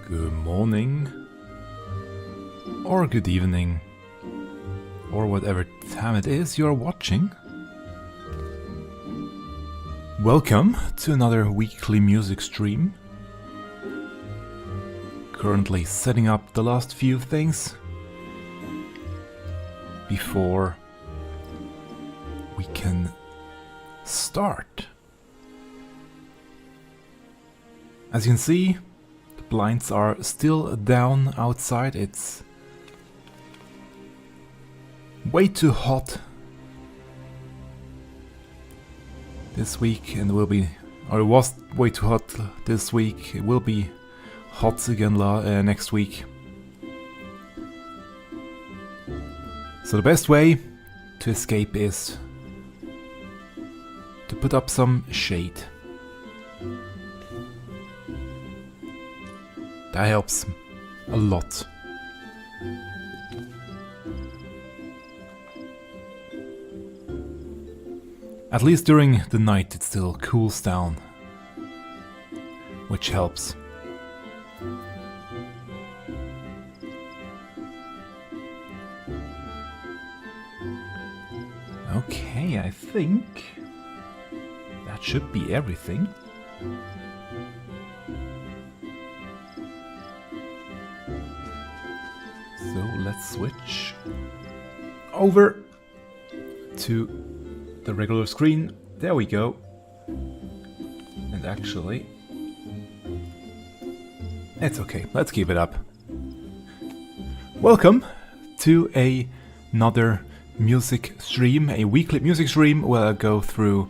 Good morning, or good evening, or whatever time it is you're watching. Welcome to another weekly music stream. Currently setting up the last few things before we can start. As you can see, blinds are still down outside. It's way too hot this week, and will be, or it was way too hot this week. It will be hot again next week. So the best way to escape is to put up some shade. That helps a lot. At least during the night it still cools down, which helps. Okay, I think that should be everything. So let's switch over to the regular screen. There we go. And actually, it's okay. Let's keep it up. Welcome to another music stream, a weekly music stream where I go through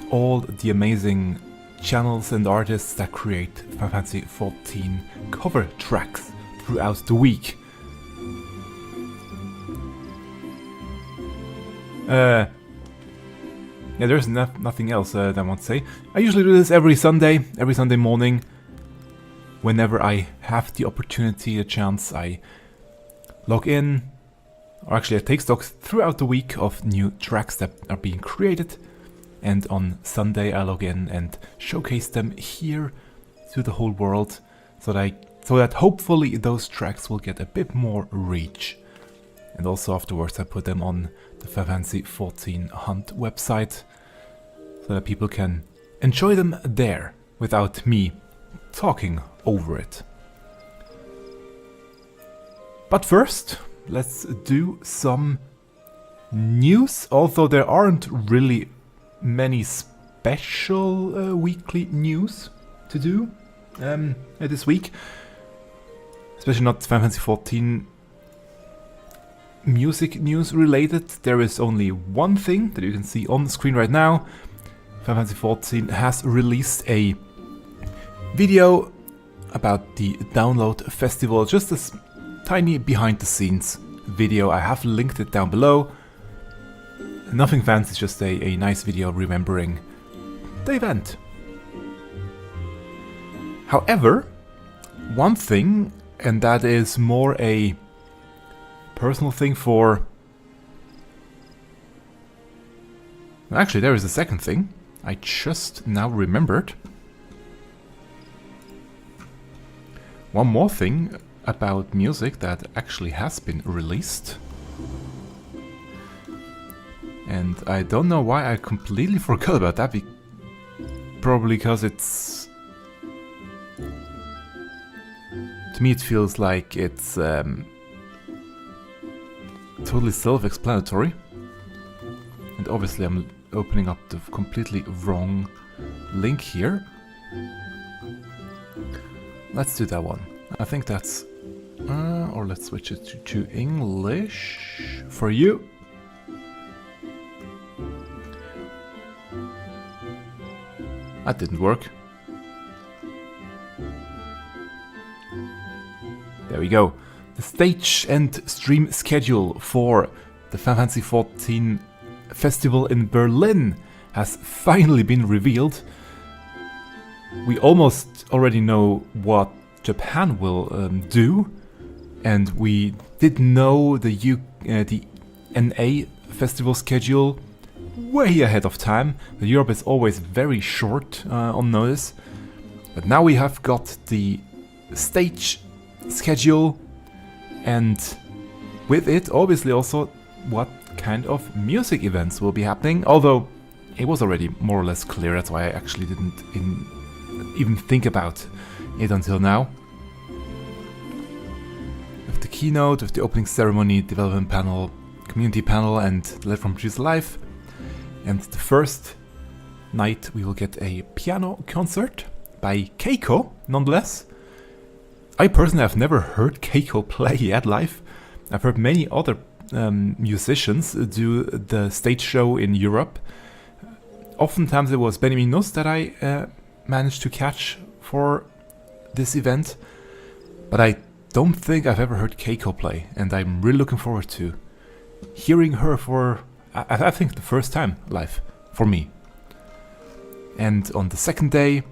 all the amazing channels and artists that create Final Fantasy XIV cover tracks throughout the week. Yeah, there's nothing else that I want to say. I usually do this every Sunday morning. Whenever I have the opportunity, a chance, I log in, or actually I take stocks throughout the week of new tracks that are being created. And on Sunday I log in and showcase them here to the whole world, so that hopefully those tracks will get a bit more reach. And also afterwards I put them on the Final Fantasy XIV Hunt website, so that people can enjoy them there without me talking over it. But first, let's do some news, although there aren't really many special weekly news to do this week. Especially not Final Fantasy XIV music news related. There is only one thing that you can see on the screen right now. Final Fantasy XIV has released a video about the download festival, just a tiny behind the scenes video. I have linked it down below. Nothing fancy, just a nice video remembering the event. However, one thing, and that is more a personal thing for... Actually, there is a second thing I just now remembered. One more thing about music that actually has been released. And I don't know why I completely forgot about that. Probably because it's... To me it feels like it's totally self-explanatory. And obviously I'm opening up the completely wrong link here. Let's do that one. I think that's... or let's switch it to English for you. That didn't work. There we go. The stage and stream schedule for the Final Fantasy XIV Festival in Berlin has finally been revealed. We almost already know what Japan will do, and we did know the NA festival schedule way ahead of time. The Europe is always very short on notice, but now we have got the stage schedule, and with it obviously also what kind of music events will be happening, although it was already more or less clear. That's why I actually didn't even think about it until now. With the keynote, with the opening ceremony, development panel, community panel, and Let From Produce Live. And the first night we will get a piano concert by Keiko, nonetheless. I personally have never heard Keiko play yet live. I've heard many other musicians do the stage show in Europe. Oftentimes it was Miingno that I managed to catch for this event, but I don't think I've ever heard Keiko play, and I'm really looking forward to hearing her for, I think, the first time live for me. And on the second day,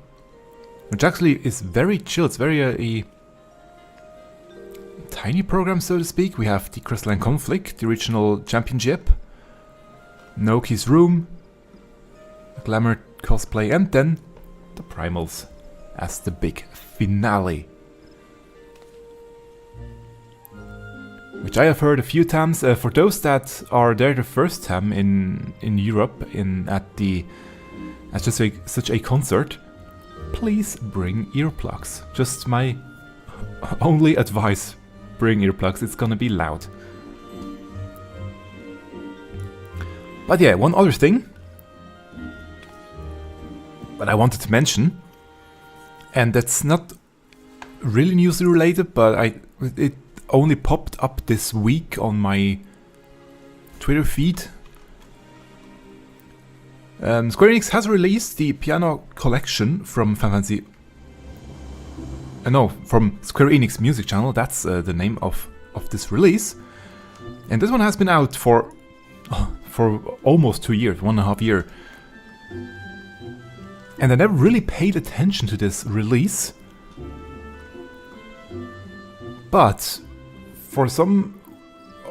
which actually is very chill, it's very a tiny program, so to speak. We have the Crystalline Conflict, the regional championship, Naoki's Room, Glamour cosplay, and then the Primals as the big finale. Which I have heard a few times. For those that are there the first time in Europe at just such a concert, please bring earplugs. Just my only advice. Bring earplugs, it's gonna be loud. But yeah, one other thing that I wanted to mention, and that's not really news related, but it only popped up this week on my Twitter feed. Square Enix has released the piano collection from Final Fantasy. From Square Enix Music Channel. That's the name of this release, and this one has been out for almost 2 years, 1.5 years. And I never really paid attention to this release, but for some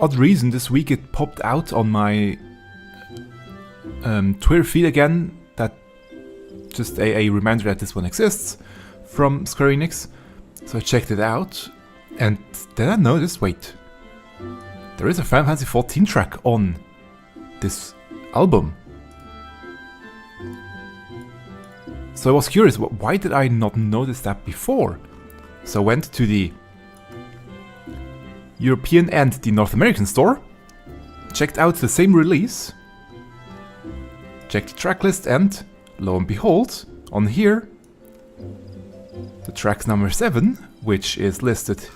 odd reason this week it popped out on my Twitter feed again. That just a reminder that this one exists from Square Enix. So I checked it out, and then I noticed, wait, there is a Final Fantasy XIV track on this album. So I was curious, why did I not notice that before? So I went to the European and the North American store, checked out the same release, checked the tracklist, and lo and behold, on here, the track number 7, which is listed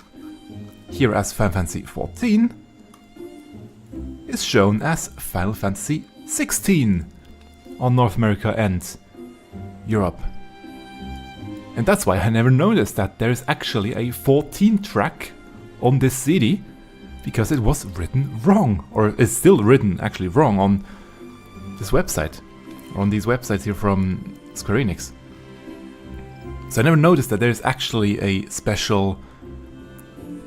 here as Final Fantasy XIV, is shown as Final Fantasy XVI on North America and Europe. And that's why I never noticed that there is actually a 14 track on this CD, because it was written wrong, or is still written actually wrong on this website, or on these websites here from Square Enix. So I never noticed that there's actually a special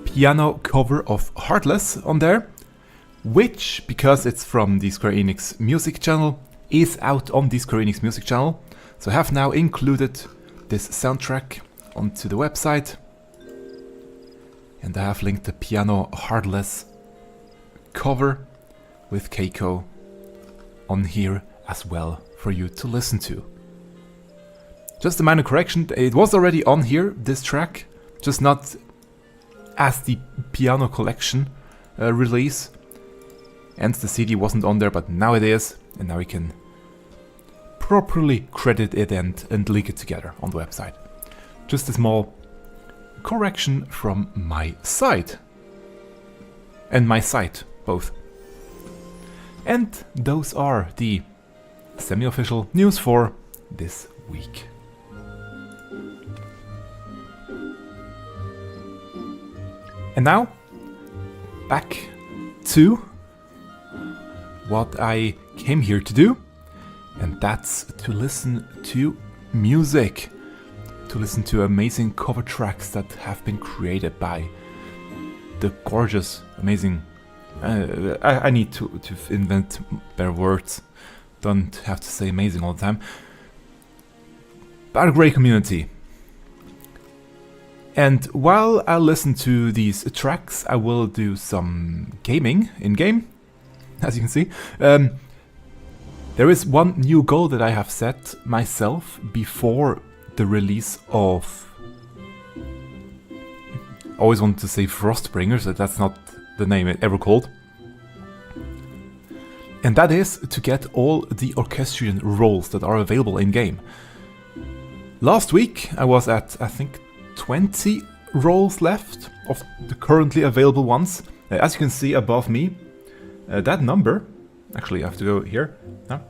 piano cover of Heartless on there, which, because it's from the Square Enix music channel, is out on the Square Enix music channel. So I have now included this soundtrack onto the website, and I have linked the piano Heartless cover with Keiko on here as well for you to listen to. Just a minor correction, it was already on here, this track, just not as the piano collection release, and the CD wasn't on there, but now it is, and now we can properly credit it and link it together on the website. Just a small correction from my side. And my site, both. And those are the semi-official news for this week. And now, back to what I came here to do, and that's to listen to music, to listen to amazing cover tracks that have been created by the gorgeous, amazing, I need to invent better words, don't have to say amazing all the time, but a great community. And while I listen to these tracks, I will do some gaming in-game, as you can see. There is one new goal that I have set myself before the release of... I always wanted to say Frostbringers, but that's not the name it ever called. And that is to get all the Orchestrion Rolls that are available in-game. Last week I was at, I think, 20 rolls left of the currently available ones. As you can see above me, that number, actually I have to go here, no.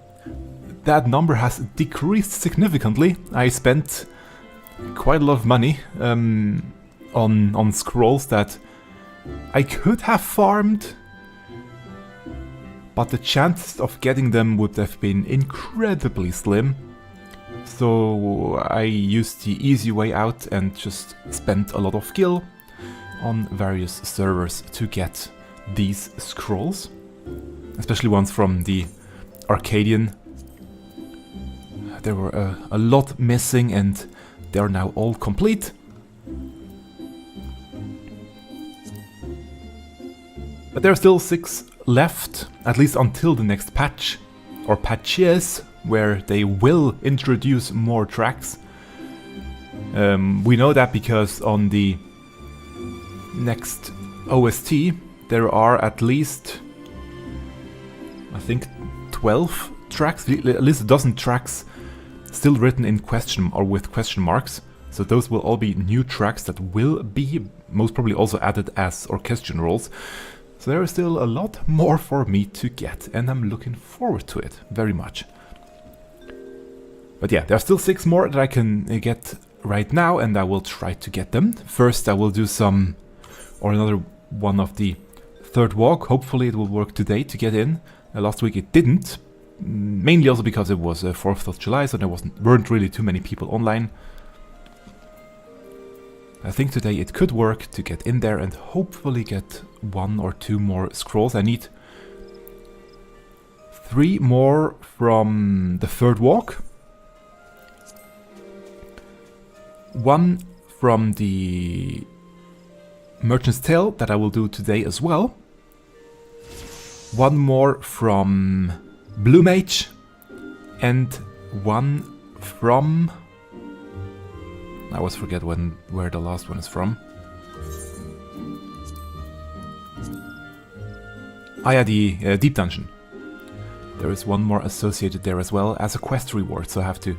That number has decreased significantly. I spent quite a lot of money on scrolls that I could have farmed, but the chances of getting them would have been incredibly slim. So I used the easy way out and just spent a lot of gil on various servers to get these scrolls, especially ones from the Arcadian. There were a lot missing and they're now all complete. But there are still 6 left, at least until the next patch, or patches, where they will introduce more tracks. We know that because on the next OST there are at least, I think, 12 tracks, at least a dozen tracks still written in question or with question marks. So those will all be new tracks that will be most probably also added as Orchestrion Rolls. So there is still a lot more for me to get, and I'm looking forward to it very much. But yeah, there are still 6 more that I can get right now, and I will try to get them. First I will do some, or another one of the third walk. Hopefully it will work today to get in. Last week it didn't, mainly also because it was 4th of July, so there weren't really too many people online. I think today it could work to get in there and hopefully get 1 or 2 more scrolls. I need 3 more from the third walk, 1 from the Merchant's Tale that I will do today as well, 1 more from Blue Mage, and 1 from... I always forget where the last one is from. Ah yeah, the Deep Dungeon. There is 1 more associated there as well as a quest reward, so I have to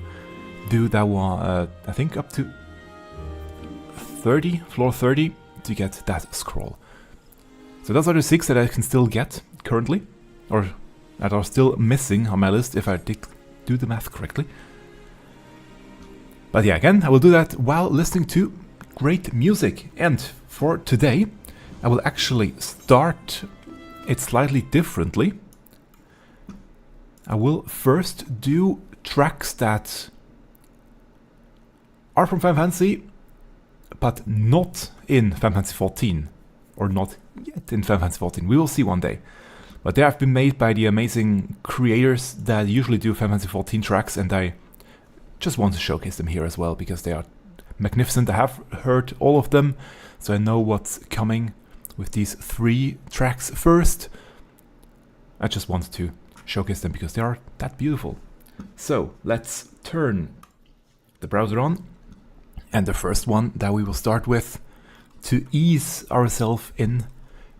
do that one, I think up to 30, floor 30, to get that scroll. So those are the 6 that I can still get currently, or that are still missing on my list if I did do the math correctly. But yeah, again, I will do that while listening to great music. And for today, I will actually start it slightly differently. I will first do tracks that are from Final Fantasy, but not in Final Fantasy 14, or not yet in Final Fantasy 14. We will see one day. But they have been made by the amazing creators that usually do Final Fantasy 14 tracks, and I just want to showcase them here as well, because they are magnificent. I have heard all of them, so I know what's coming with these 3 tracks first. I just wanted to showcase them because they are that beautiful. So let's turn the browser on, and the first one that we will start with to ease ourselves in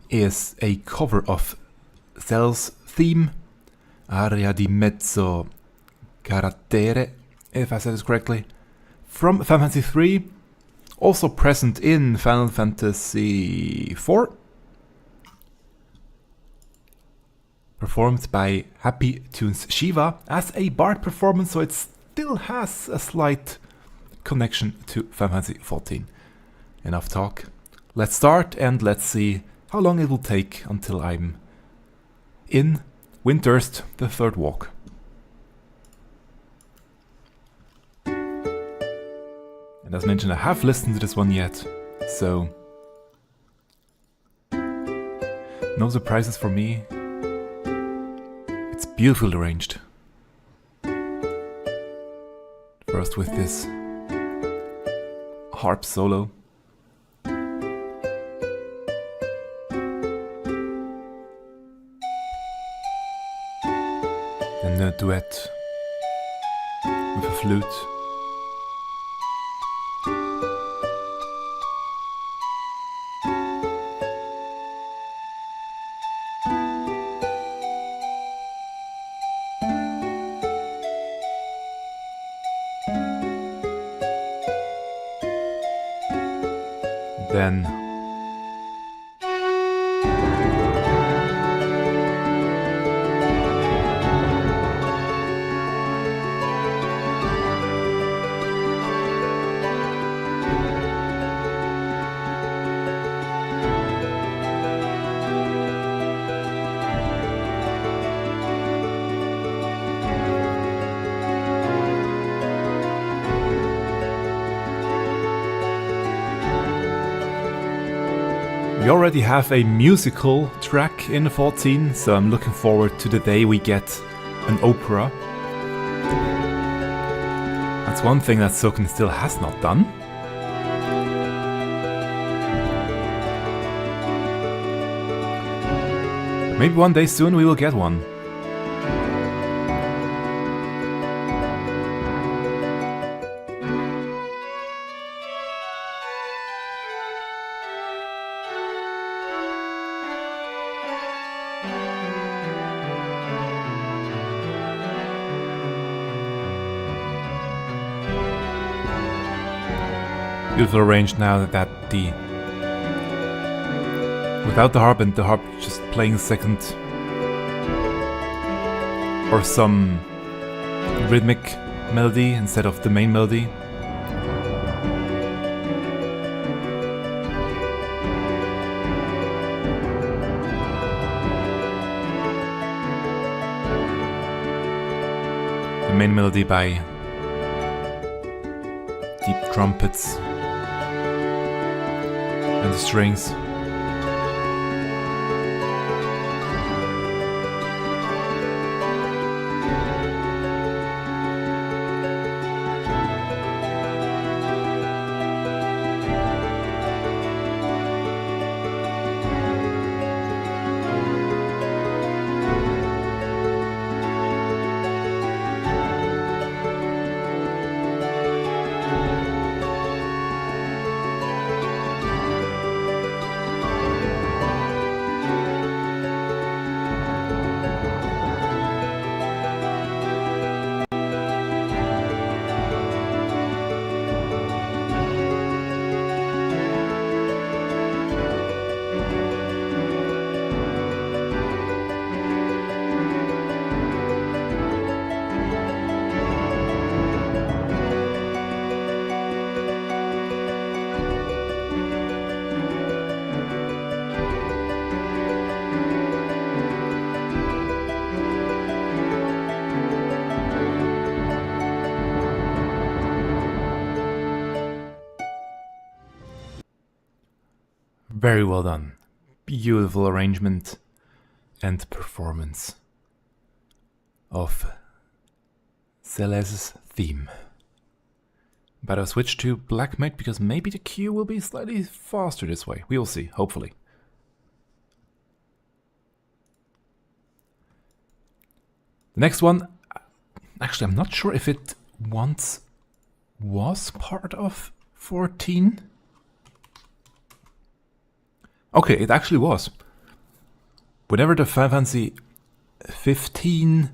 is a cover of Celes' theme, Aria di mezzo carattere, if I said this correctly, from Final Fantasy 3, also present in Final Fantasy 4, performed by Happy Tunes Shiva as a bard performance, so it still has a slight connection to Final Fantasy 14. Enough talk. Let's start and let's see how long it will take until I'm in Windthirst, the third walk. And as mentioned, I have listened to this one yet, so no surprises for me. It's beautifully arranged. First with this harp solo. Then a duet with a flute. Then we already have a musical track in 14, so I'm looking forward to the day we get an opera. That's one thing that Soken still has not done. Maybe one day soon we will get one. Beautiful arranged now that the without the harp and the harp just playing second, or some rhythmic melody instead of the main melody. The main melody by deep trumpets and the strings. Very well done. Beautiful arrangement and performance of Celes' theme. But I'll switch to Black Mage because maybe the queue will be slightly faster this way. We will see, hopefully. The next one, actually I'm not sure if it once was part of 14. Okay, it actually was. Whenever the Final Fantasy 15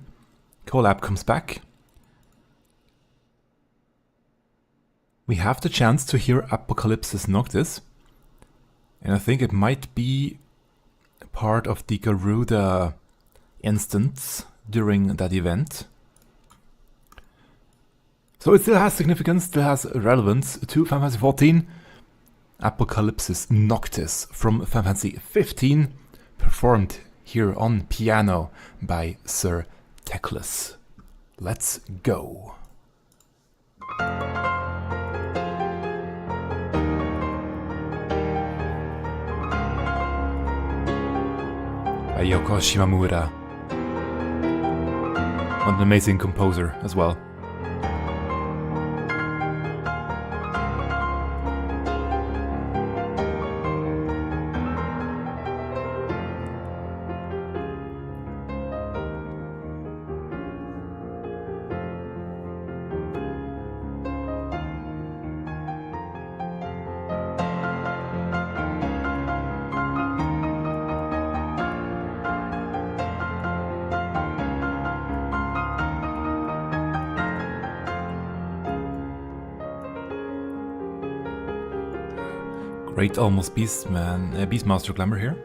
collab comes back, we have the chance to hear Apocalypsis Noctis, and I think it might be part of the Garuda instance during that event. So it still has significance, still has relevance to Final Fantasy 14. Apocalypsis Noctis from Final Fantasy 15, performed here on piano by SirTeclas. Let's go. By Yoko Shimamura. What an amazing composer as well. Great almost Beastmaster glamour here.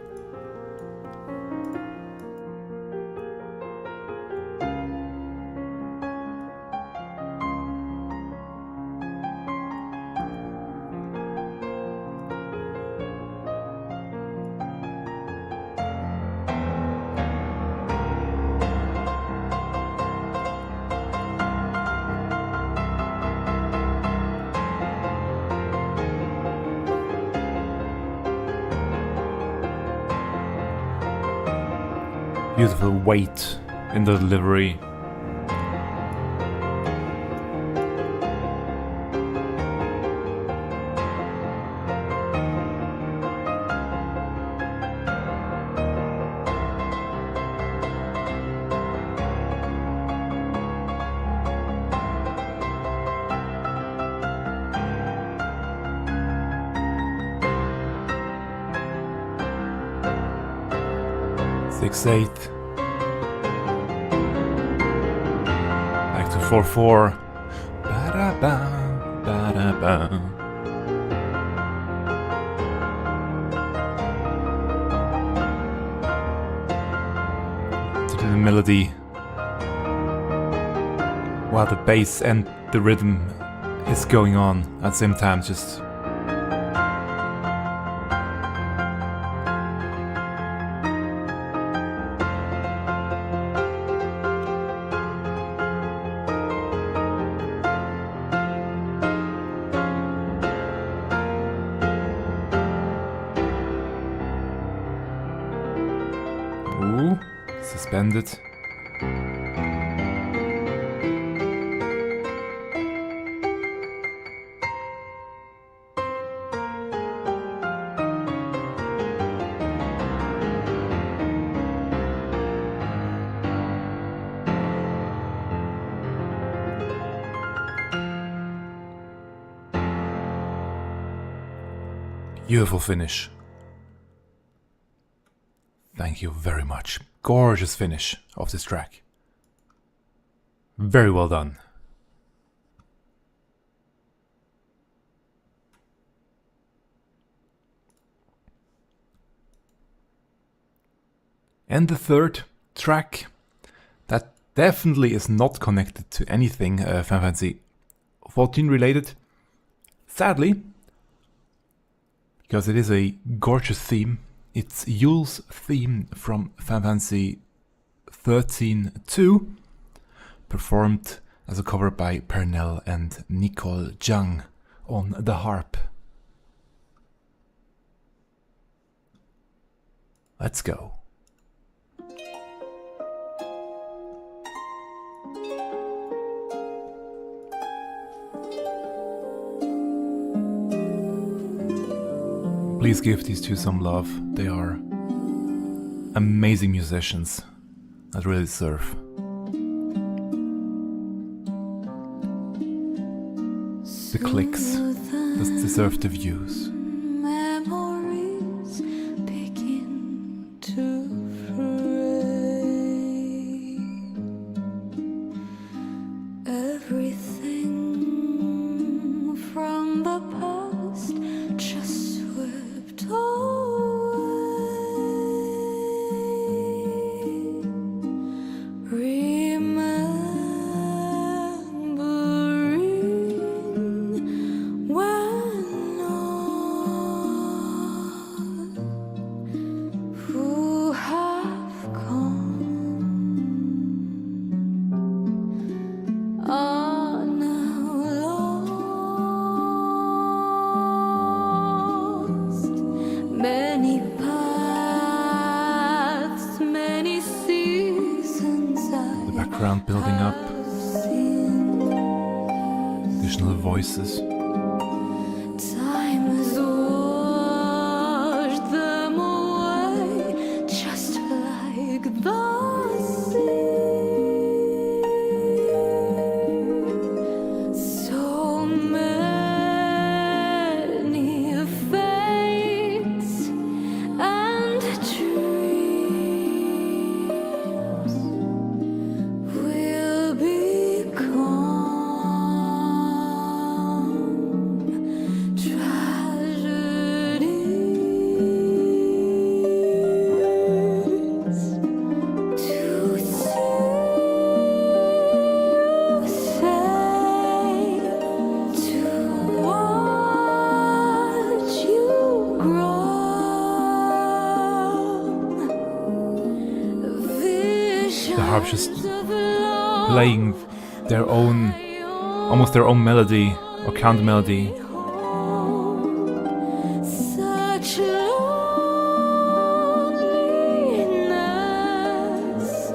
Beautiful weight in the delivery. Six, 8. Back to 4/4. Ba-da-ba, ba-da-ba. To the melody, while the bass and the rhythm is going on at the same time, just suspended. Beautiful finish. Thank you very much. Gorgeous finish of this track. Very well done. And the third track that definitely is not connected to anything Final Fantasy 14 related. Sadly, because it is a gorgeous theme. It's Yeul's theme from Final Fantasy 13-2, performed as a cover by Pernelle and Nicole Chang on the harp. Let's go. Please give these two some love. They are amazing musicians that really deserve. The clicks that deserve the views. Memories begin to fray. Everything from the past just swept away. Remembering when all who have gone are now lost. Many paths, many seasons The background building up, additional voices. Time has washed them away, just like the sea. So many fates and dreams will become tragedies. To see you safe, to watch you grow. The harp's just Visions of love playing their own, almost their own melody or counter melody. Such loneliness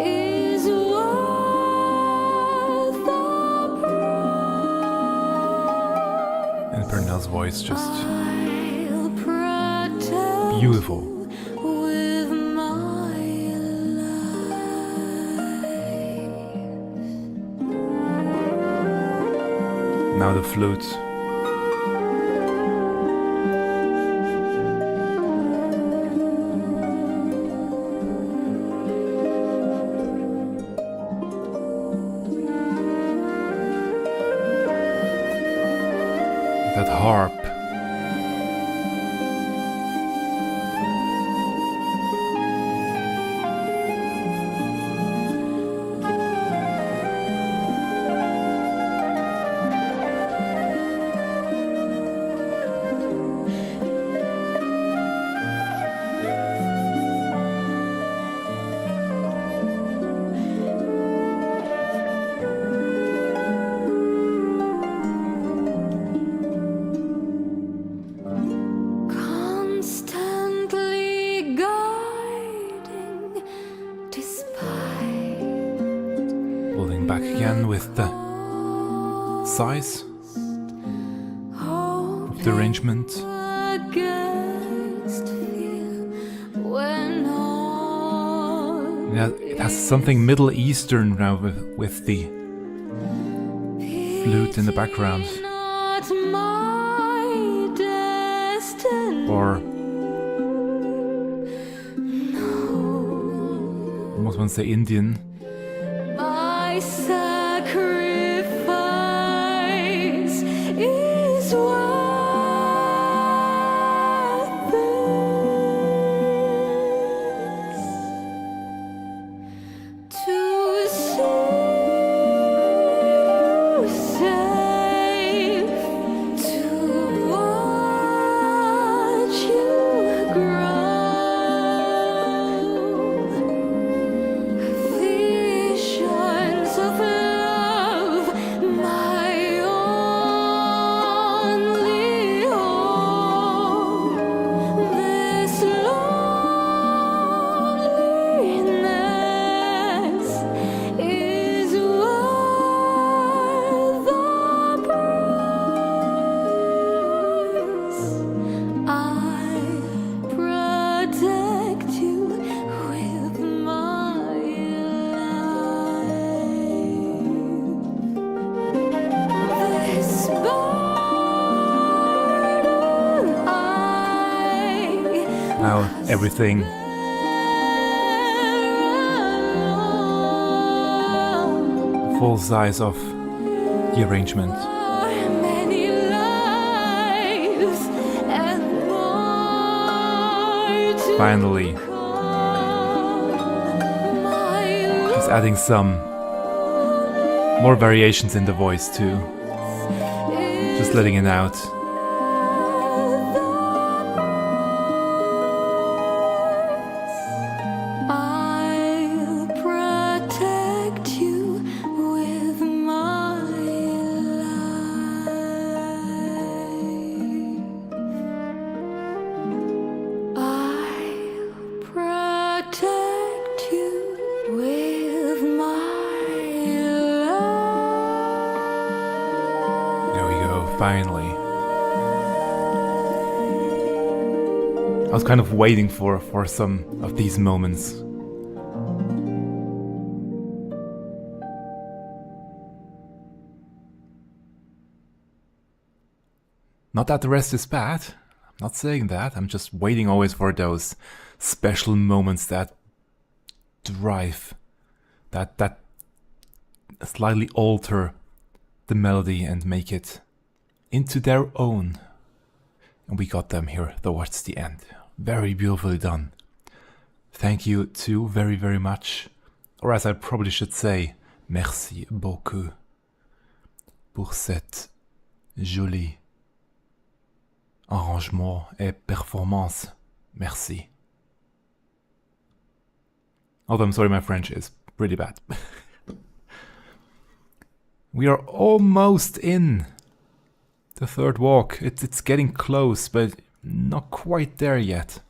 is worth the price. And Pernelle's voice just I'll protect beautiful. with my life. Now the flute. That harp. Constantly guiding despite Pulling back again with the size of the arrangement. against fear when all Yeah, it has something Middle Eastern now with the flute in the background. not my destiny. Or almost want to say Indian. My sacrifice is worth this. To see you safe, to watch you grow. Visions of everything. Full size of the arrangement. Many lives and more to Finally, she's adding some more variations in the voice too. Just letting it out. I'll protect you with my life. I'll protect you with my life. There we go, finally. I was kind of waiting for some of these moments. Not that the rest is bad. I'm not saying that. I'm just waiting always for those special moments that drive, that slightly alter the melody and make it into their own. And we got them here towards the end. Very beautifully done. Thank you too very, very much. Or as I probably should say, merci beaucoup pour cette jolie arrangement et performance. Merci. Although I'm sorry, my French is pretty bad. We are almost in the third walk. It's getting close, but not quite there yet.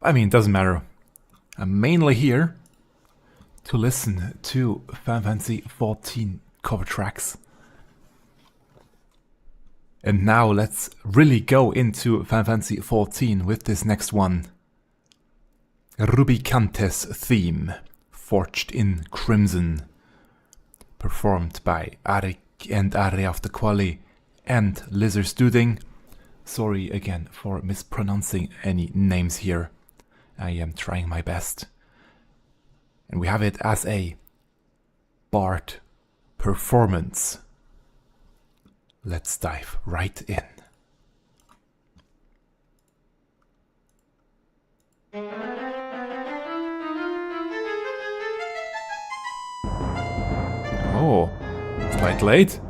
I mean, it doesn't matter. I'm mainly here to listen to Final Fantasy XIV cover tracks. And now let's really go into Final Fantasy XIV with this next one. Rubicante's theme, forged in crimson, performed by Ariq and Aria of the Qalli and Lizard's Dooting. Sorry again for mispronouncing any names here. I am trying my best. And we have it as a bard performance. Let's dive right in. Oh, it's quite late.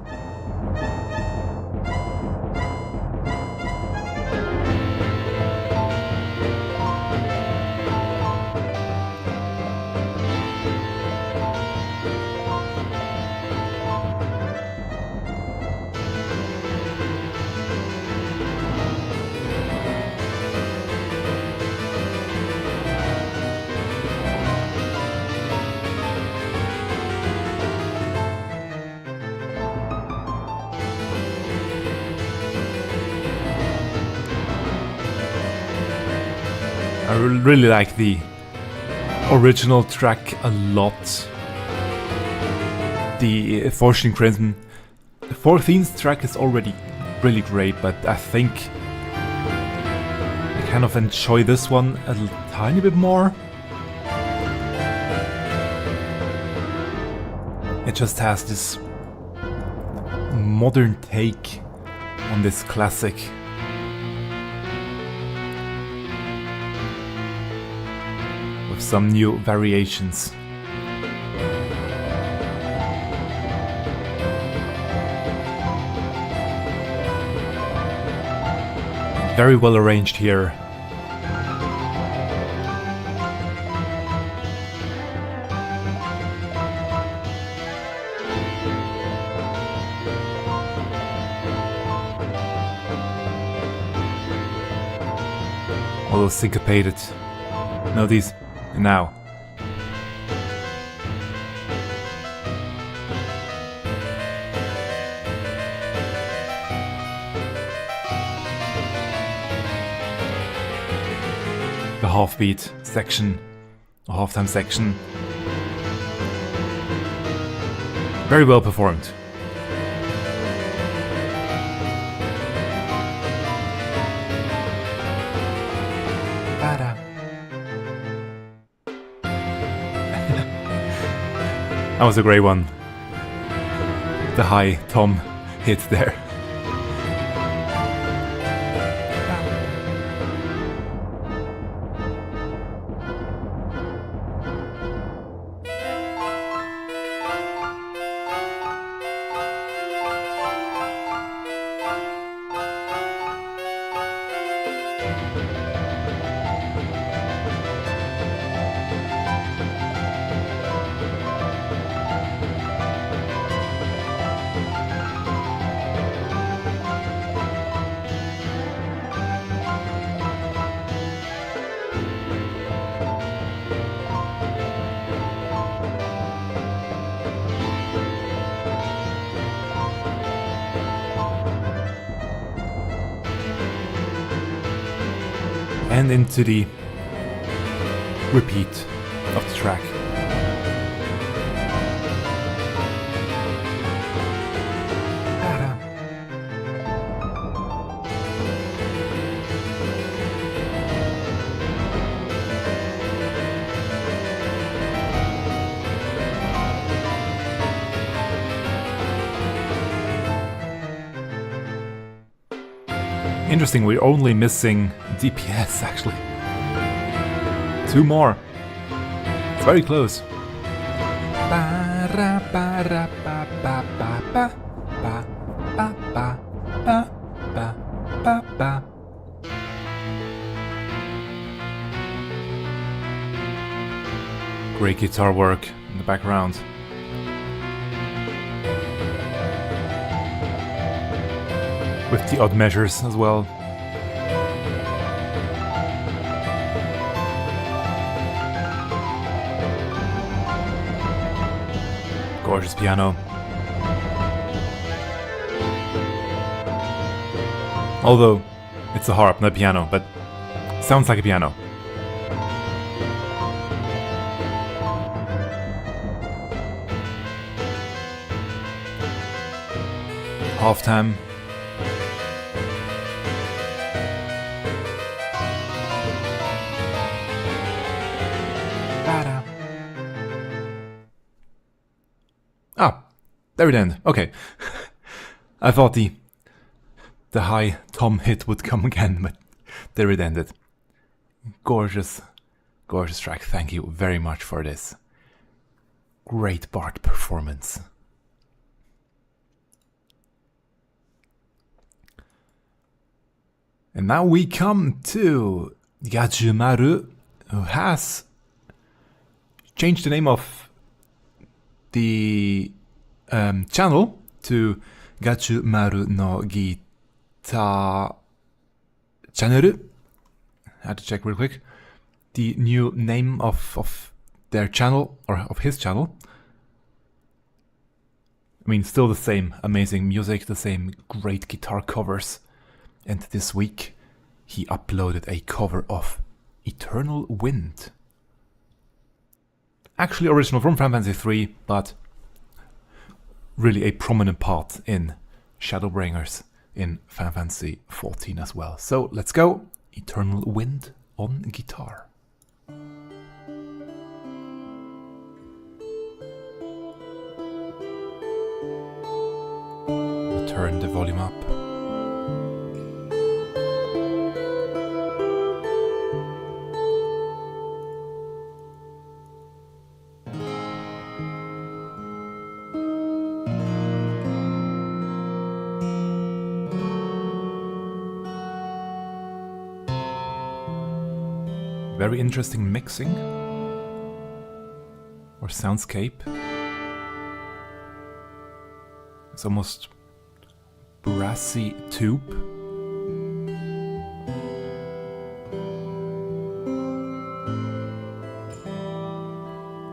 I really like the original track a lot. The Forged in Crimson. The 14th track is already really great, but I think I kind of enjoy this one a tiny bit more. It just has this modern take on this classic. With some new variations. Very well arranged here. All those syncopated melodies. And now. The half-beat section, or halftime section. Very well performed. That was a great one. The high tom hit there. And into the repeat of the track. Interesting, we're only missing DPS actually. 2 more. It's very close. Great guitar work in the background. With the odd measures as well. Gorgeous piano. Although it's a harp, not piano, but sounds like a piano. Halftime. Ah, there it ended. Okay. I thought the high tom hit would come again, but there it ended. Gorgeous, gorgeous track. Thank you very much for this. Great Bart performance. And now we come to ga-ju-maru, who has changed the name of the channel to ga-ju-maru no Gita channel. I had to check real quick. The new name of their channel, or of his channel. I mean, still the same amazing music, the same great guitar covers. And this week he uploaded a cover of Eternal Wind. Actually original from Final Fantasy 3, but really a prominent part in Shadowbringers in Final Fantasy 14 as well. So let's go. Eternal Wind on guitar. Turn the volume up. Very interesting mixing or soundscape. It's almost brassy tube.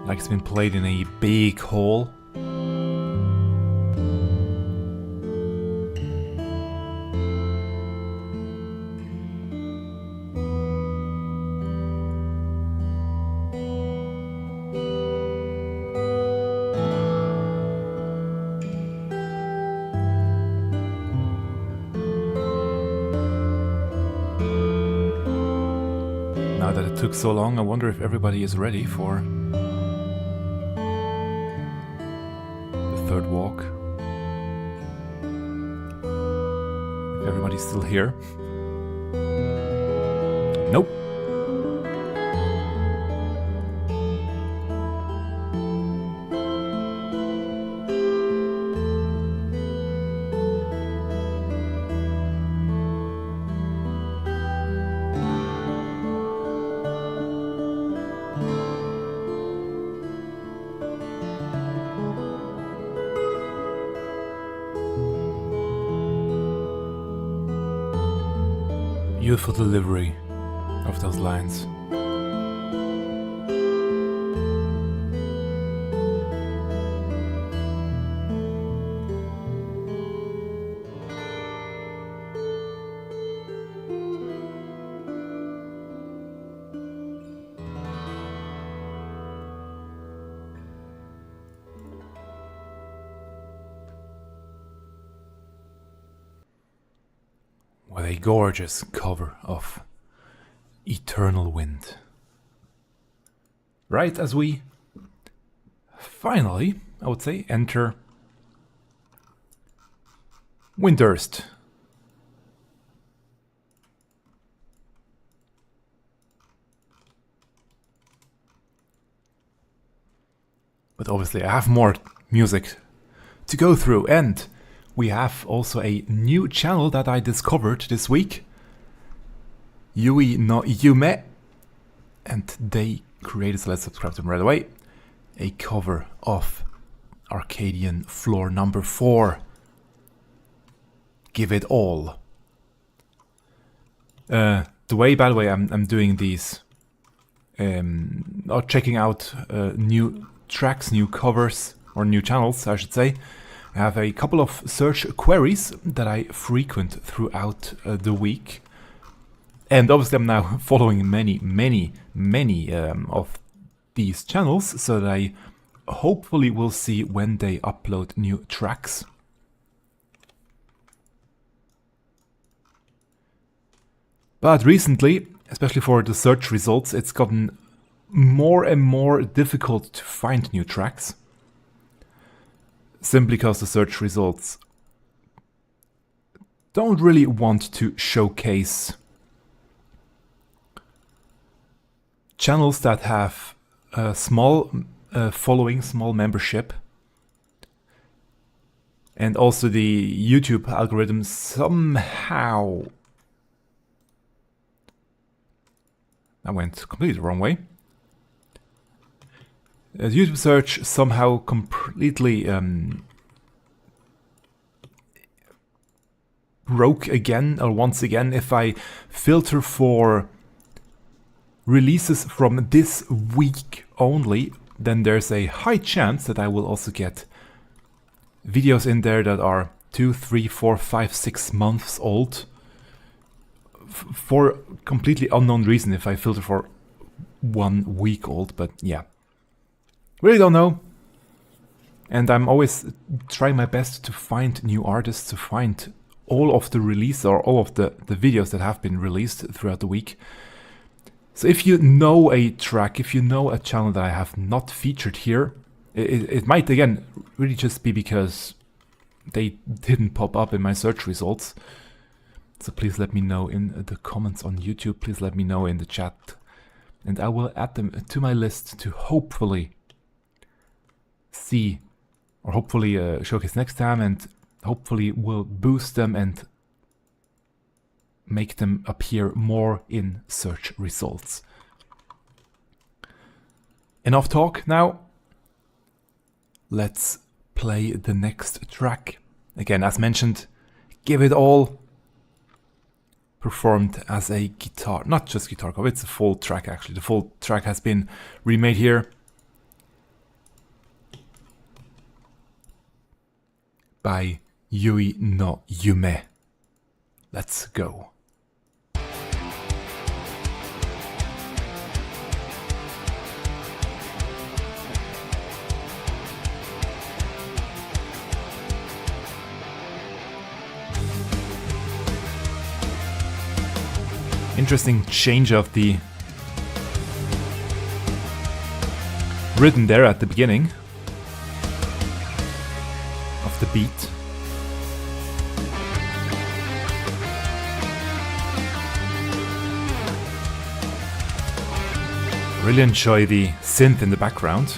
Like it's been played in a big hall. Now that it took so long, I wonder if everybody is ready for third walk. If everybody's still here. Nope. Beautiful delivery of those lines. With a gorgeous cover of Eternal Wind. Right as we finally, I would say, enter Windurst. But obviously I have more music to go through, and we have also a new channel that I discovered this week. Yui No Yume. And they created, so let's subscribe to them right away, a cover of Arcadian Floor number 4. Give It All. The way, by the way, I'm doing these, or checking out new tracks, new covers, or new channels, I should say. I have a couple of search queries that I frequent throughout the week. And obviously I'm now following many of these channels, so that I hopefully will see when they upload new tracks. But recently, especially for the search results, it's gotten more and more difficult to find new tracks. Simply because the search results don't really want to showcase channels that have a small following, small membership. And also the YouTube algorithm somehow... I went completely the wrong way. YouTube search somehow completely broke again, or once again, if I filter for releases from this week only, then there's a high chance that I will also get videos in there that are 2, 3, 4, 5, 6 months old for completely unknown reason if I filter for 1 week old, but yeah. Really don't know. And I'm always trying my best to find new artists, to find all of the release or all of the videos that have been released throughout the week. So if you know a track, if you know a channel that I have not featured here, it might again really just be because they didn't pop up in my search results. So please let me know in the comments on YouTube, please let me know in the chat, and I will add them to my list to hopefully see, or hopefully showcase next time, and hopefully will boost them and make them appear more in search results. Enough talk now. Let's play the next track. Again, as mentioned, Give It All, performed as a guitar, not just guitar cover, it's a full track actually. The full track has been remade here by Yui No Yume. Let's go. Interesting change of the rhythm there at the beginning. of the beat. Really enjoy the synth in the background.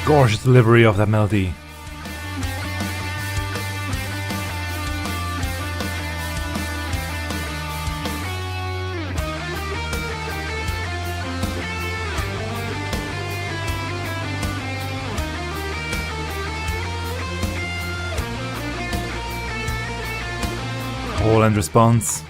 Gorgeous delivery of that melody. Call and response.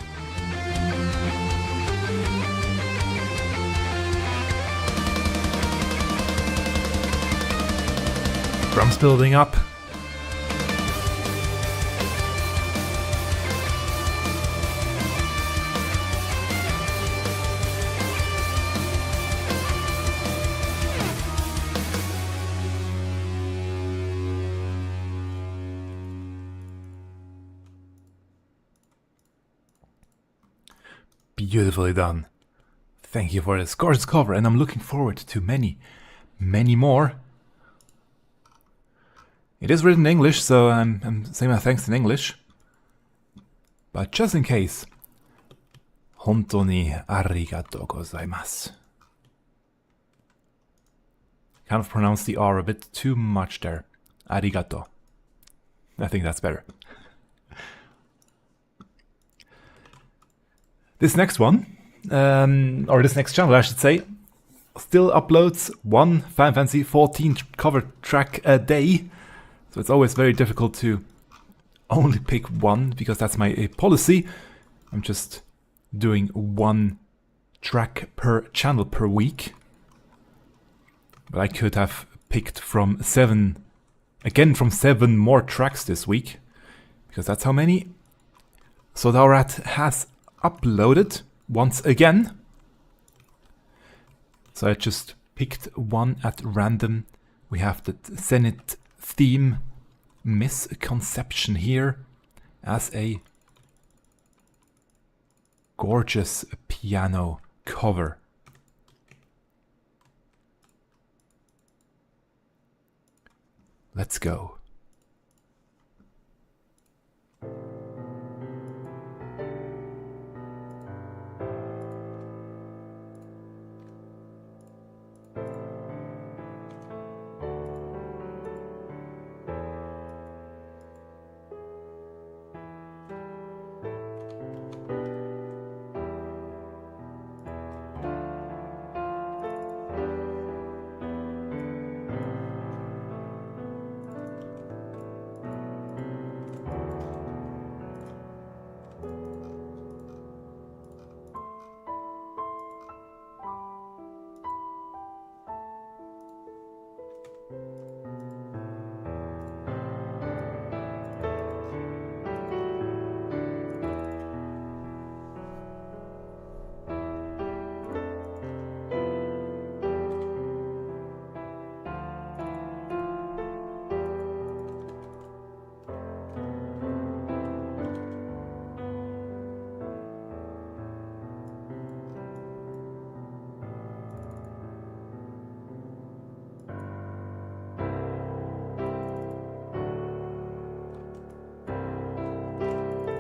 Drums building up. Beautifully done. Thank you for this gorgeous cover, and I'm looking forward to many, many more. It is written in English, so I'm saying my thanks in English. But just in case, hontou ni arigatou gozaimasu. Kind of pronounced the R a bit too much there. Arigato. I think that's better. This next one, or this next channel I should say, still uploads one Final Fantasy XIV cover track a day. So it's always very difficult to only pick one, because that's my policy. I'm just doing one track per channel per week. But I could have picked from 7 more tracks this week, because that's how many Sodaorat has uploaded once again. So I just picked one at random. We have the Zenith theme Misconception here as a gorgeous piano cover. Let's go.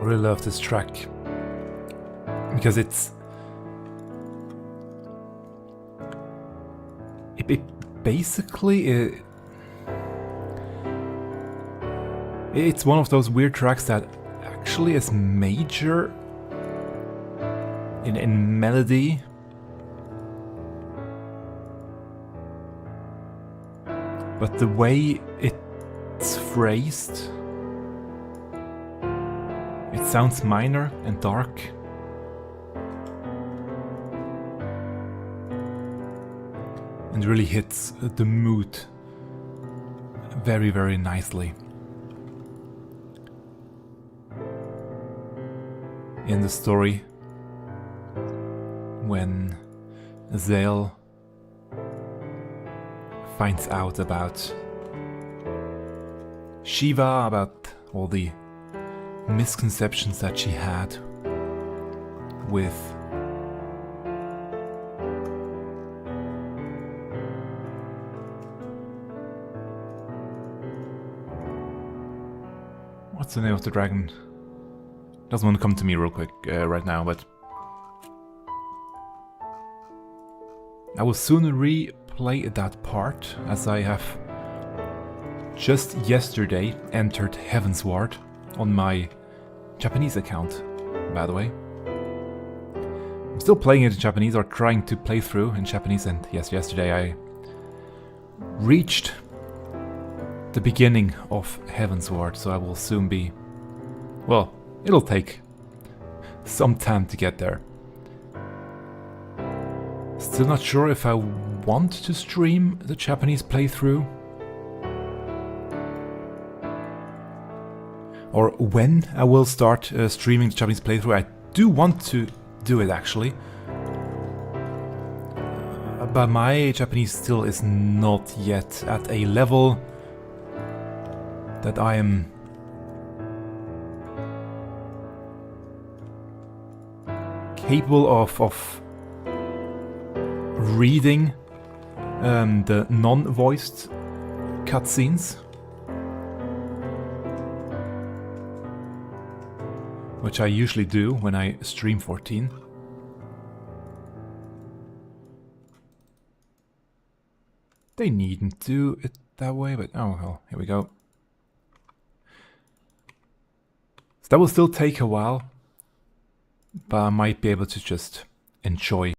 really love this track because it basically it's one of those weird tracks that actually is major in melody, but the way it's phrased, it sounds minor and dark. And really hits the mood very, very nicely. In the story, when Celes finds out about Shiva, about all the misconceptions that she had with what's the name of the dragon? Doesn't want to come to me real quick right now, but I will soon replay that part, as I have just yesterday entered Heavensward on my Japanese account, by the way. I'm still playing it in Japanese, or trying to play through in Japanese, and yes, yesterday I reached the beginning of Heavensward, so I will soon be... well, it'll take some time to get there. Still not sure if I want to stream the Japanese playthrough, or when I will start streaming the Japanese playthrough. I do want to do it, actually. But my Japanese still is not yet at a level that I am capable of reading the non-voiced cutscenes, which I usually do when I stream 14. They needn't do it that way, but oh well, here we go. So that will still take a while, but I might be able to just enjoy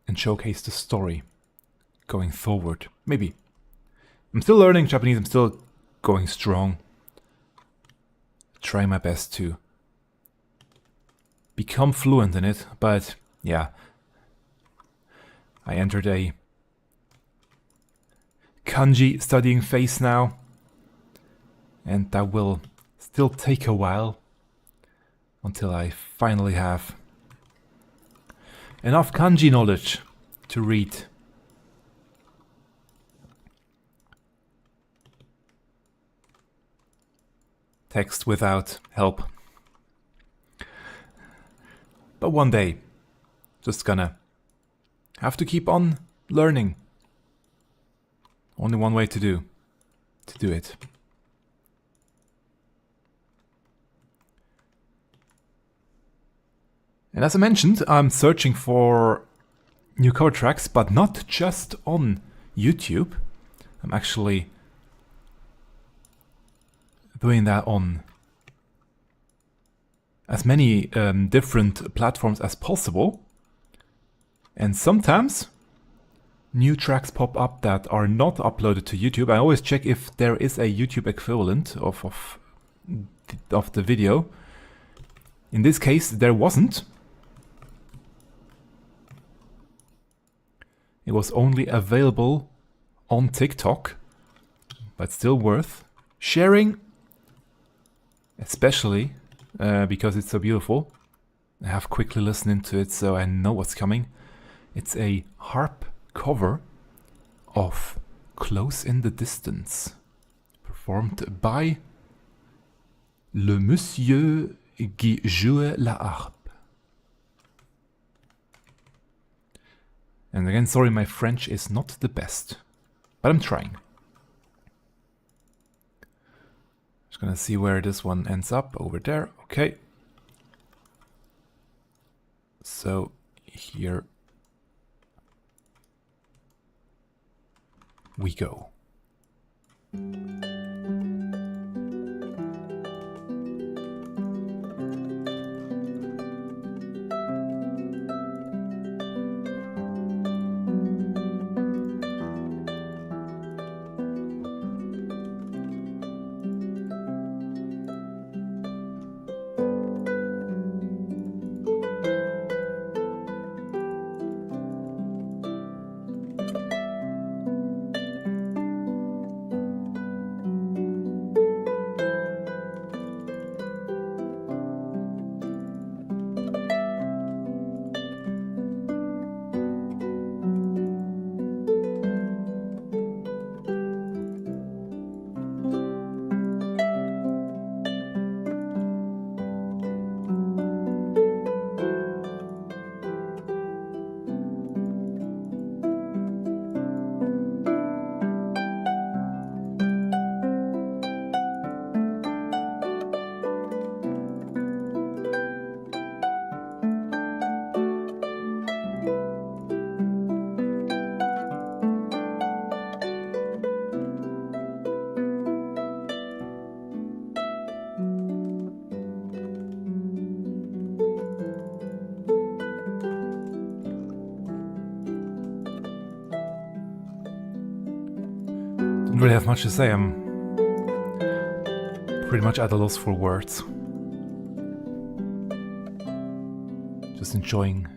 and showcase the story going forward. Maybe. I'm still learning Japanese, I'm still going strong. Trying my best to become fluent in it, but yeah. I entered a kanji studying phase now, and that will still take a while until I finally have enough kanji knowledge to read text without help. But one day, just gonna have to keep on learning. Only one way to do it. And as I mentioned, I'm searching for new cover tracks, but not just on YouTube. I'm actually doing that on as many different platforms as possible. And sometimes new tracks pop up that are not uploaded to YouTube. I always check if there is a YouTube equivalent of the video. In this case, there wasn't. It was only available on TikTok, but still worth sharing, especially because it's so beautiful. I have quickly listened into it, so I know what's coming. It's a harp cover of Close in the Distance, performed by le monsieur qui joue la harpe. And again, sorry, my French is not the best, but I'm trying. Just gonna see where this one ends up. Over there. Okay. So here we go. Don't really have much to say. I'm pretty much at a loss for words. Just enjoying.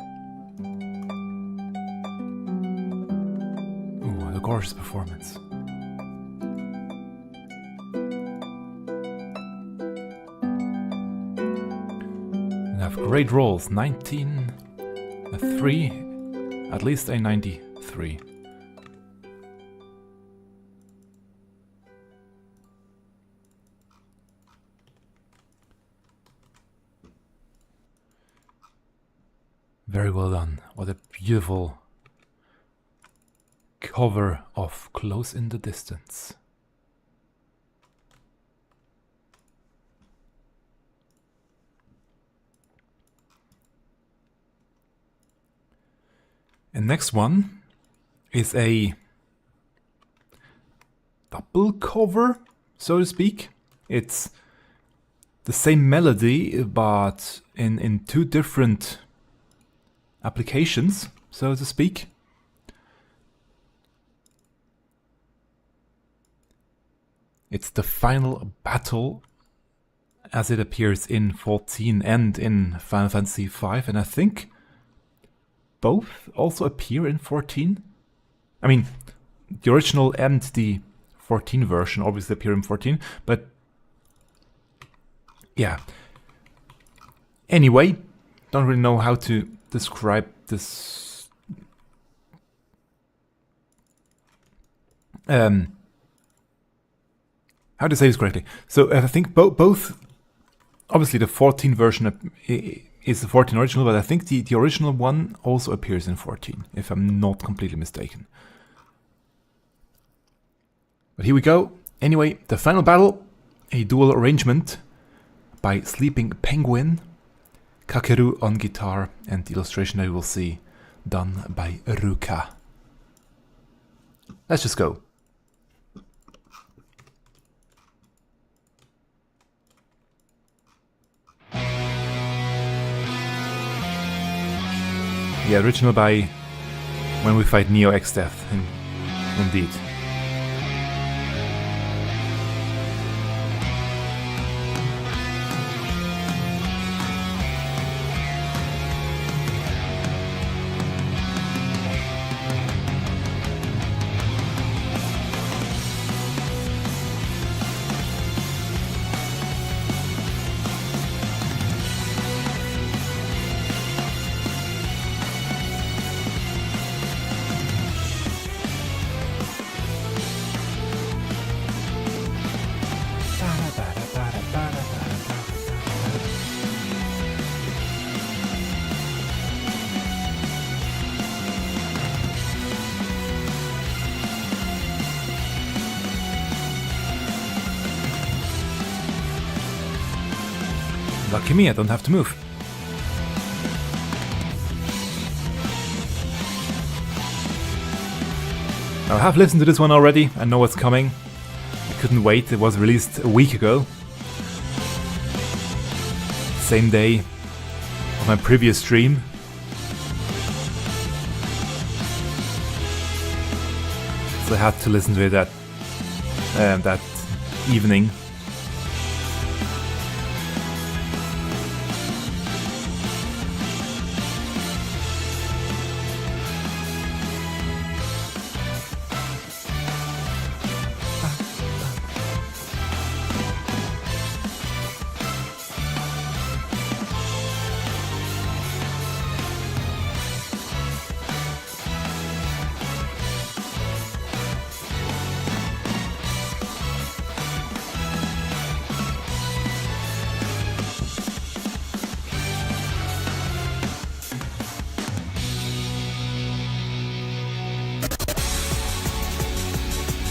Ooh, the gorgeous performance. And have great rolls. 19, a 3, at least a 93. Very well done. What a beautiful cover of Close in the Distance. And next one is a double cover, so to speak. It's the same melody, but in two different applications, so to speak. It's the final battle as it appears in 14 and in Final Fantasy V, and I think both also appear in 14. I mean, the original and the 14 version obviously appear in 14, but yeah. Anyway, don't really know how to describe this how to say this correctly. So I think both obviously the 14 version is the 14 original, but I think the original one also appears in 14, if I'm not completely mistaken. But here we go. Anyway, the final battle, a dual arrangement by Sleeping Penguin, Kakeru on guitar, and the illustration that we will see done by Ruka. Let's just go. Yeah, original by When We Fight Neo X Death, indeed. Lucky me, I don't have to move. Now, I have listened to this one already, I know what's coming. I couldn't wait, it was released a week ago. Same day of my previous stream. So I had to listen to it that evening.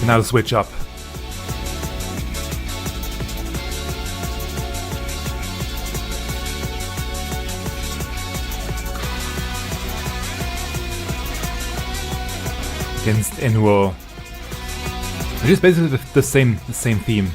Now to switch up. Against Inwo, which is basically the same theme.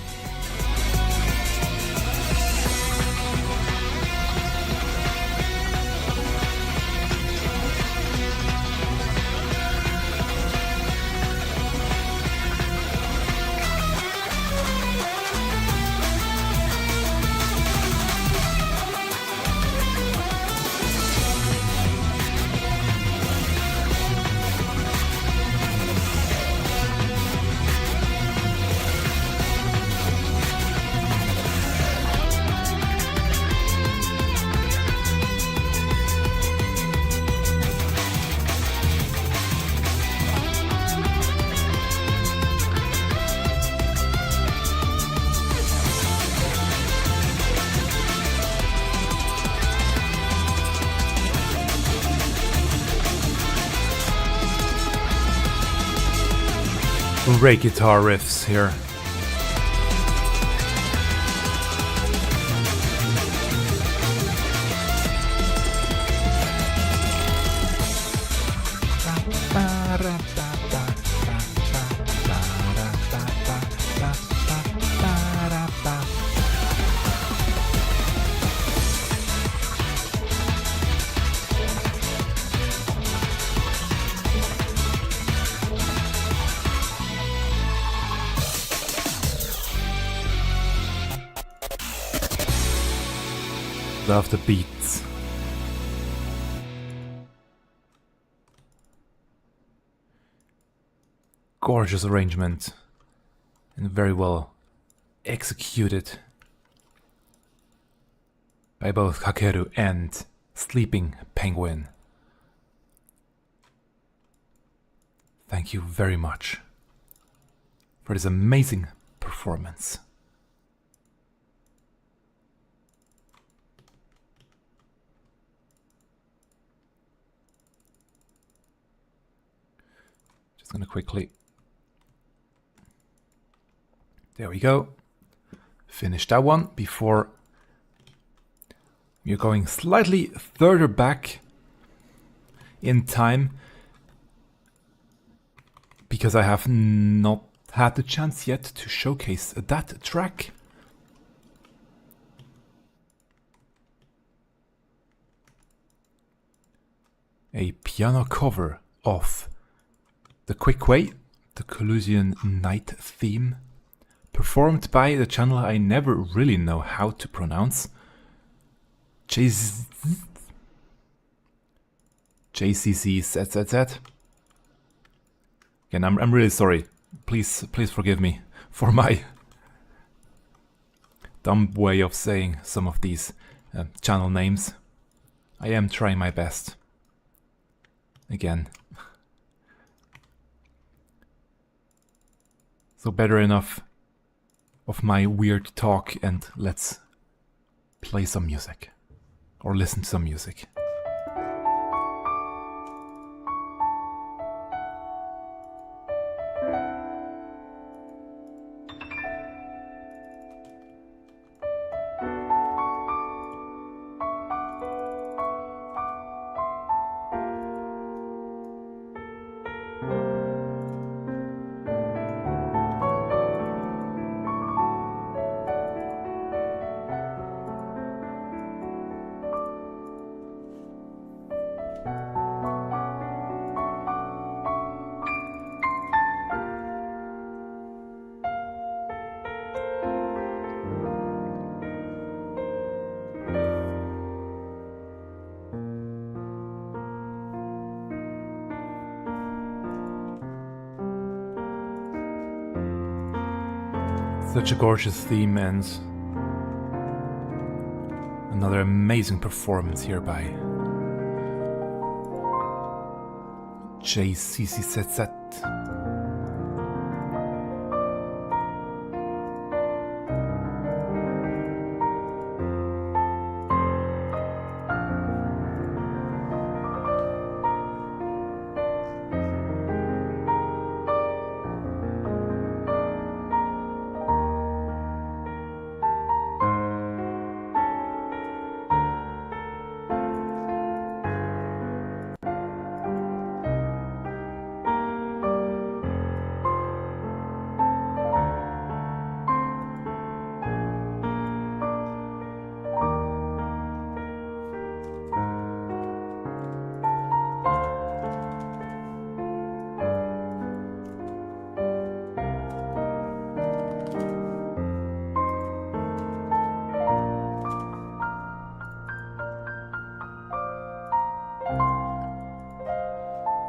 Great guitar riffs here. Love the beats. Gorgeous arrangement and very well executed by both Kakeru and Sleeping Penguin. Thank you very much for this amazing performance. Gonna quickly, there we go, finish that one before we're going slightly further back in time, because I have not had the chance yet to showcase that track. A piano cover of The Quick Way, the Collusion Night theme, performed by the channel I never really know how to pronounce, jcczzz. Again, I'm really sorry. Please forgive me for my dumb way of saying some of these channel names. I am trying my best. Again. So better enough of my weird talk, and let's play some music. Or listen to some music. Such a gorgeous theme and another amazing performance here by jcczzz.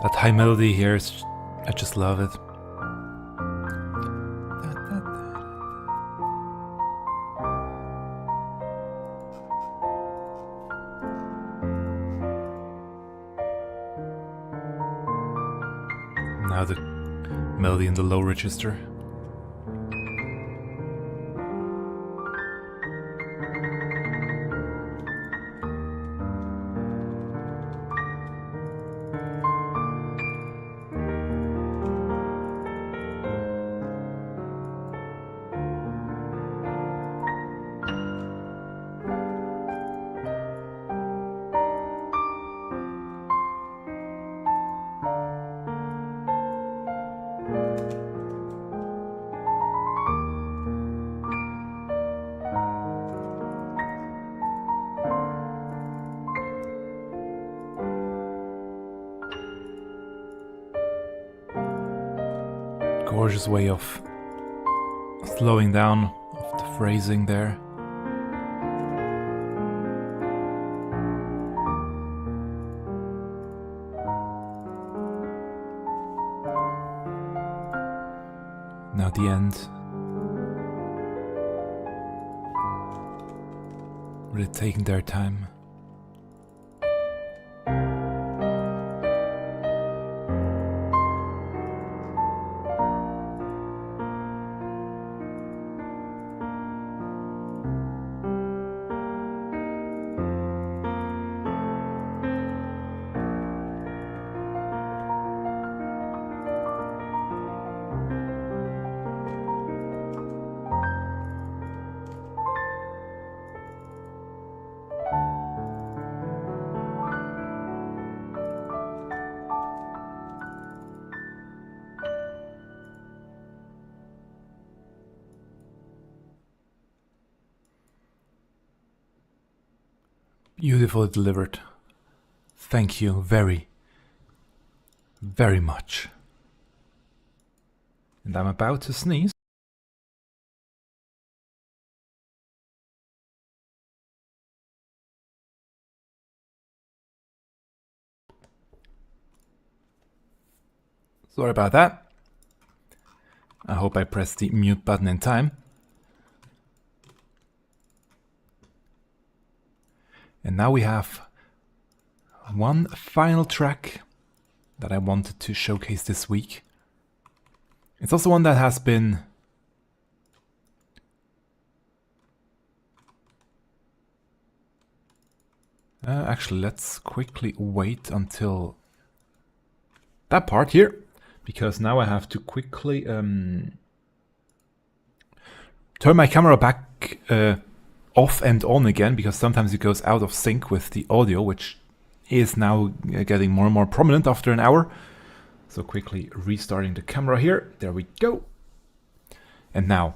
That high melody here, I just love it. Now the melody in the low register. Gorgeous way of slowing down of the phrasing there. Now the end. Really taking their time. Beautifully delivered. Thank you very, very much. And I'm about to sneeze. Sorry about that. I hope I pressed the mute button in time. And now we have one final track that I wanted to showcase this week. It's also one that has been actually, let's quickly wait until that part here, because now I have to quickly turn my camera back off and on again, because sometimes it goes out of sync with the audio, which is now getting more and more prominent after an hour. So quickly restarting the camera here. There we go. And now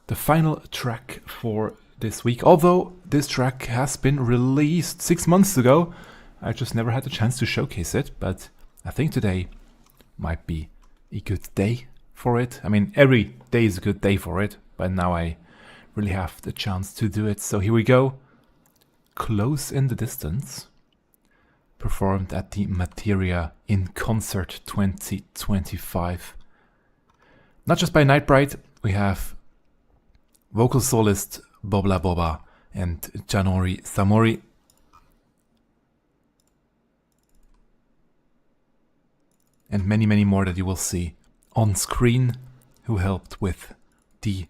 the final track for this week. Although this track has been released 6 months ago, I just never had the chance to showcase it, but I think today might be a good day for it. I mean, every day is a good day for it, but now I really have the chance to do it. So here we go. Close in the Distance, performed at the Materia in Concert 2025. Not just by knitebrite, we have vocal solist Bobla Boba and Janori Samori. And many, many more that you will see on screen who helped with the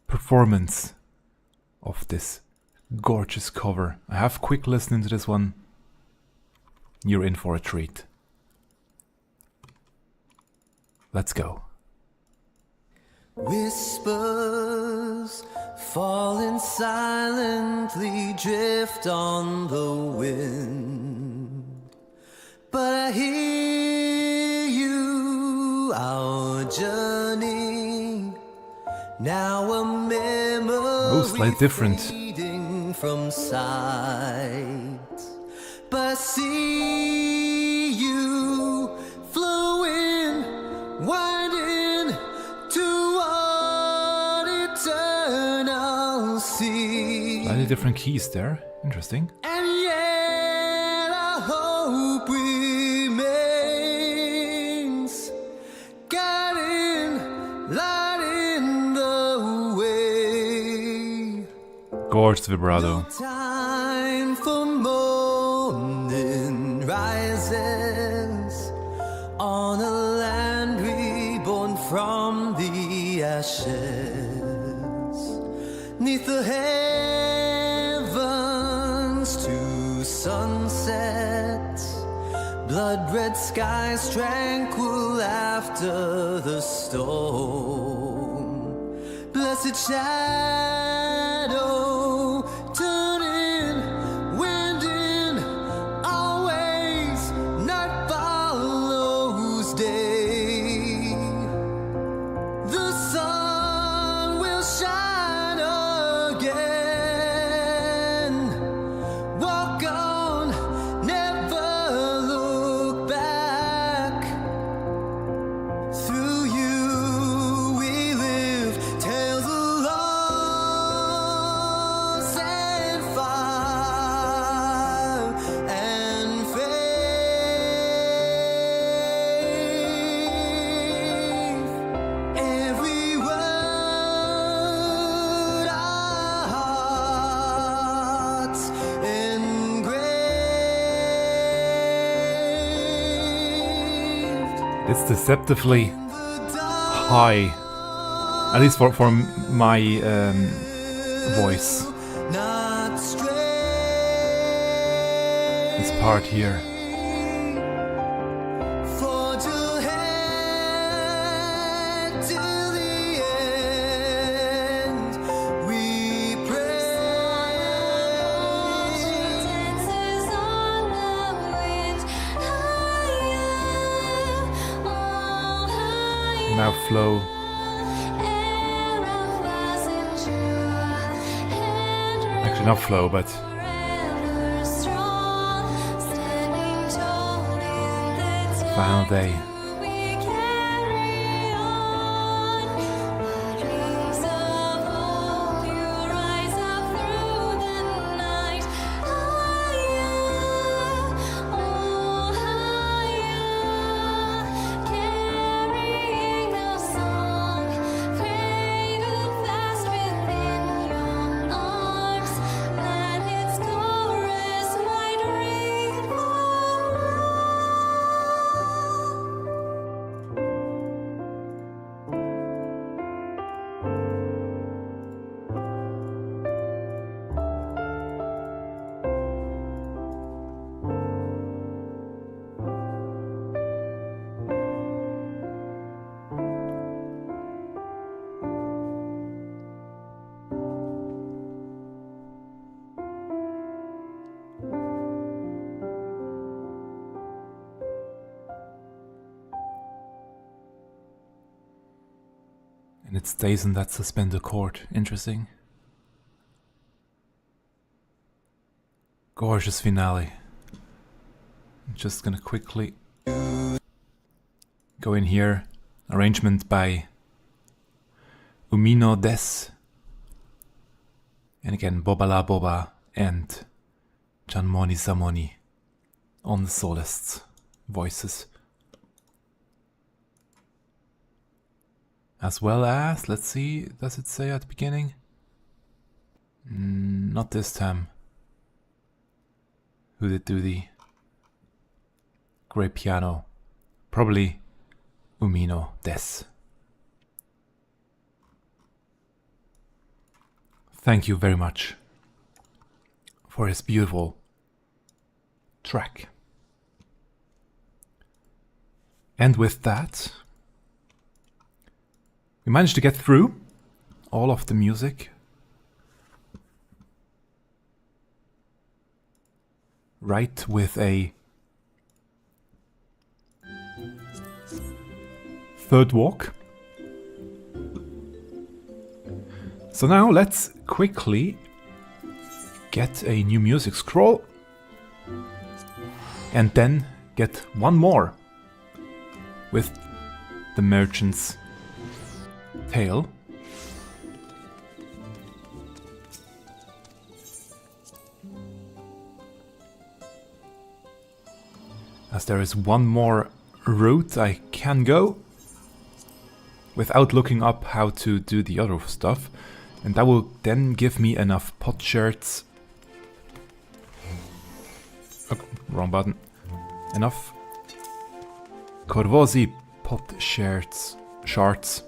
performance of this gorgeous cover. I have quick listening to this one. You're in for a treat. Let's go. Whispers falling silently drift on the wind, but I hear you, our journey, now a memory slightly different. fading from sight, but I see you flowing, winding toward eternal sea. Slightly different keys there. Interesting. And yet our hope remains, guiding, lighting the way. Gorgeous vibrato. Time for morning rises on a land reborn from the ashes, 'neath the heavens to sunset, blood red skies tranquil after the storm, blessed shadow turning, winding, always night follows day. The sun will shine again. Walk on, never look back. Through you we live, tales of loss and fire and faith. Every word our hearts engraved. It's deceptively high, at least for my voice. Not stray. This part here. Forge ahead till the end. We pray. Dances on the wind, higher, oh higher. Now flow. Air of rising joy, and Actually not flow, but forever strong, standing tall in the final day. we carry on. The dreams of hope, you rise up through the night. Higher, oh higher, carrying the song, cradled fast within your arms. Let its chorus might ring for all. And it stays in that suspended chord. Interesting. Gorgeous finale. I'm just gonna quickly go in here. Arrangement by Umino Des. And again, Bobala Boba and Janmoni Samoni on the solists' voices. As well as, let's see, does it say at the beginning? Not this time. Who did do the great piano? Probably Miingno des. Thank you very much for his beautiful track. And with that, we managed to get through all of the music. Right with a third walk. So now let's quickly get a new music scroll and then get one more with the merchant's tale. As there is one more route I can go without looking up how to do the other stuff, and that will then give me enough potsherds. Oh, wrong button. Enough Korvosi potsherds, shirts.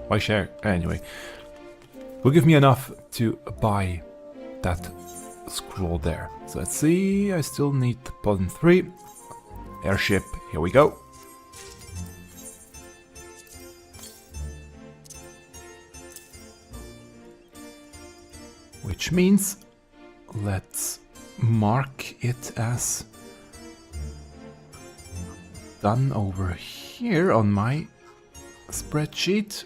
Why share? Anyway, will give me enough to buy that scroll there. So let's see, I still need button 3. Airship, here we go. Which means let's mark it as done over here on my spreadsheet.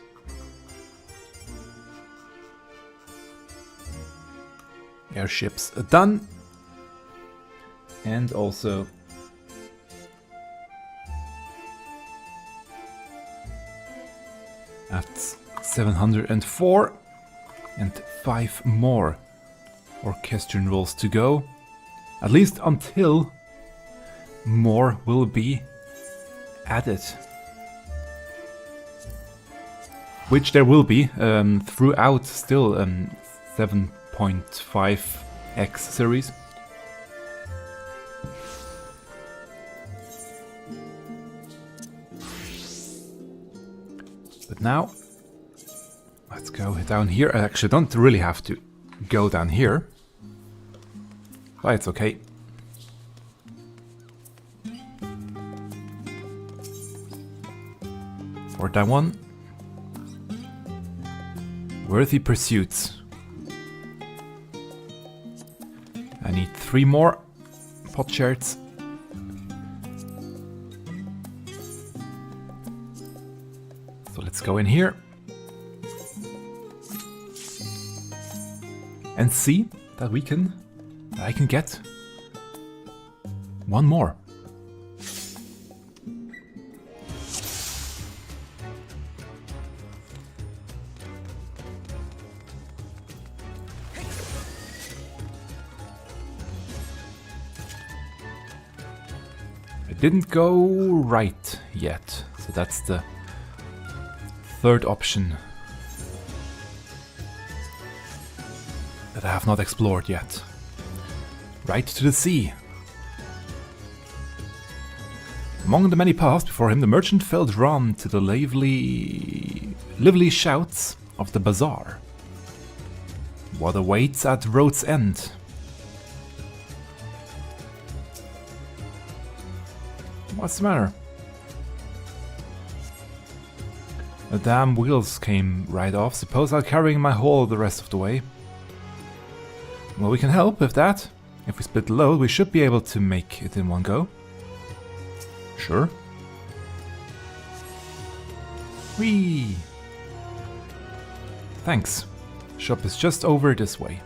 Airships done. And also at 704 and 5 more Orchestrion Rolls to go. At least until more will be added. Which there will be throughout still 7.5x series. But now, let's go down here. I actually don't really have to go down here. But it's okay. For that one. Worthy pursuits. I need 3 more potsherds. So let's go in here. And see that I can get one more. It didn't go right yet, so that's the third option that I have not explored yet. Right to the sea. Among the many paths before him, the merchant felt drawn to the lively shouts of the bazaar. What awaits at road's end? What's the matter? The damn wheels came right off. Suppose I'll carry my haul the rest of the way. Well, we can help with that. If we split the load, we should be able to make it in one go. Sure. Whee! Thanks. Shop is just over this way.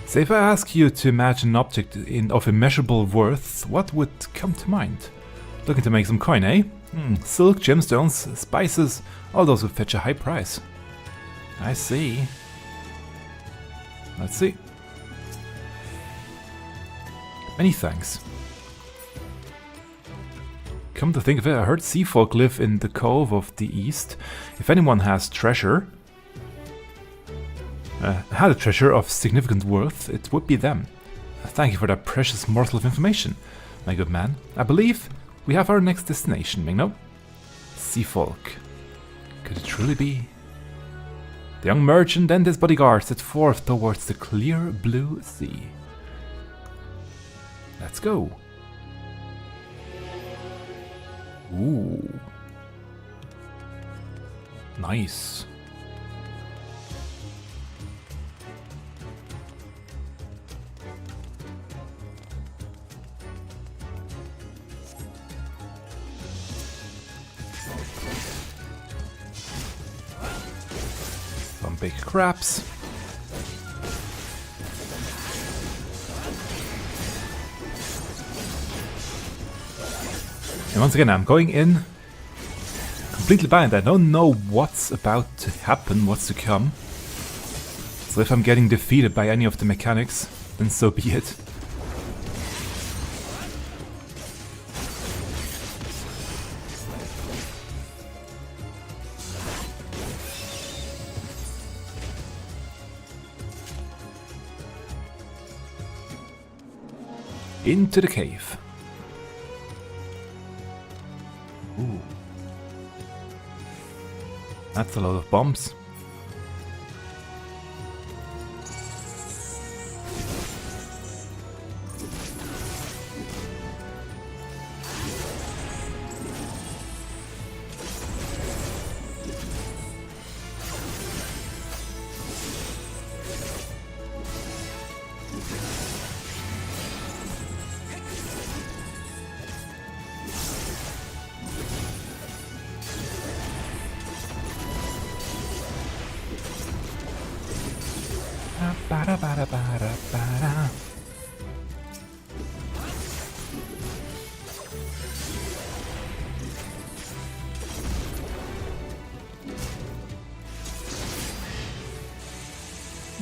So if I ask you to imagine an object of immeasurable worth, what would come to mind? Looking to make some coin, eh? Silk, gemstones, spices, all those would fetch a high price. I see. Let's see. Many thanks. come to think of it, I heard sea folk live in the Cove of the East. If anyone has treasure, had a treasure of significant worth, it would be them. Thank you for that precious morsel of information, my good man. I believe we have our next destination, Miingno. Sea folk. Could it truly be? The young merchant and his bodyguard set forth towards the clear blue sea. Let's go. Ooh. Nice. Some big crabs. And once again, I'm going in completely blind. I don't know what's about to happen, what's to come. So if I'm getting defeated by any of the mechanics, then so be it. Into the cave. Ooh. That's a lot of bombs.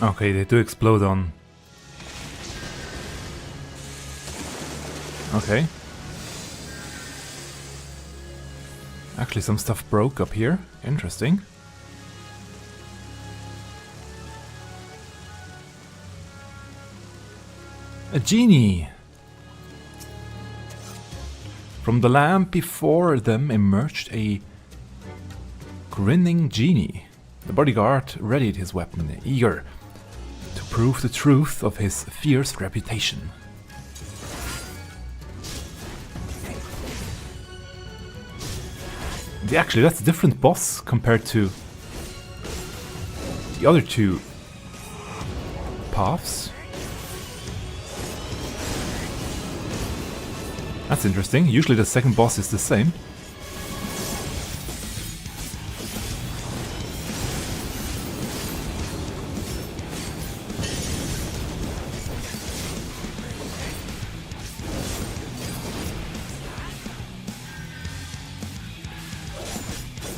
Okay, they do explode on. Okay. Actually, some stuff broke up here. Interesting. A genie! From the lamp before them emerged a grinning genie. The bodyguard readied his weapon, eager to prove the truth of his fierce reputation. Actually, that's a different boss compared to the other two paths. That's interesting. Usually the second boss is the same.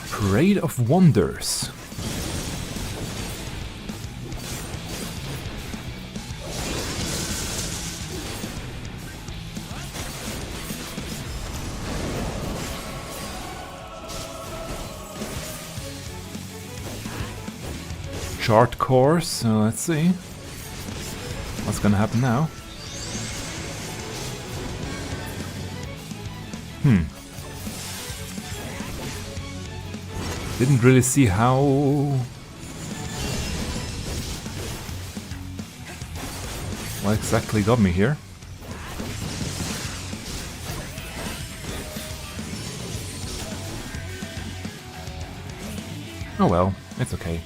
Parade of Wonders. Chart course, so let's see what's gonna happen now. Didn't really see how. What exactly got me here? Oh well, it's okay.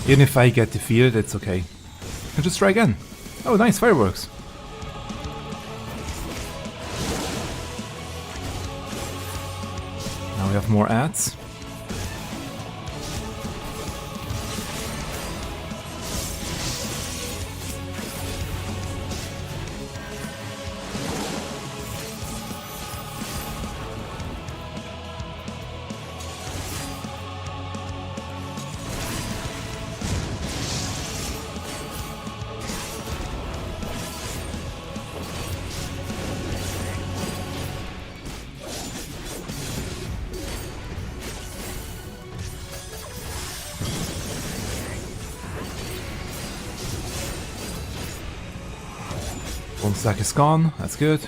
Even if I get defeated, it's okay. I can just try again. Oh, nice, fireworks. Now we have more ads. One stack is gone, that's good.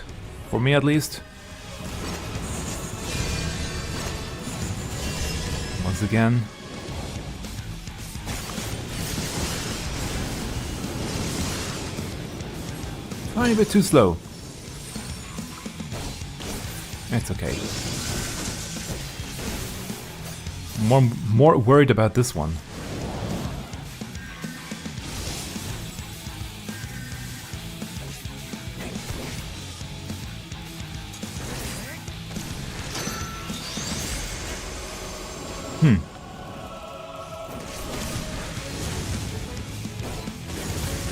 For me at least. Once again. Tiny bit too slow. It's okay. More worried about this one.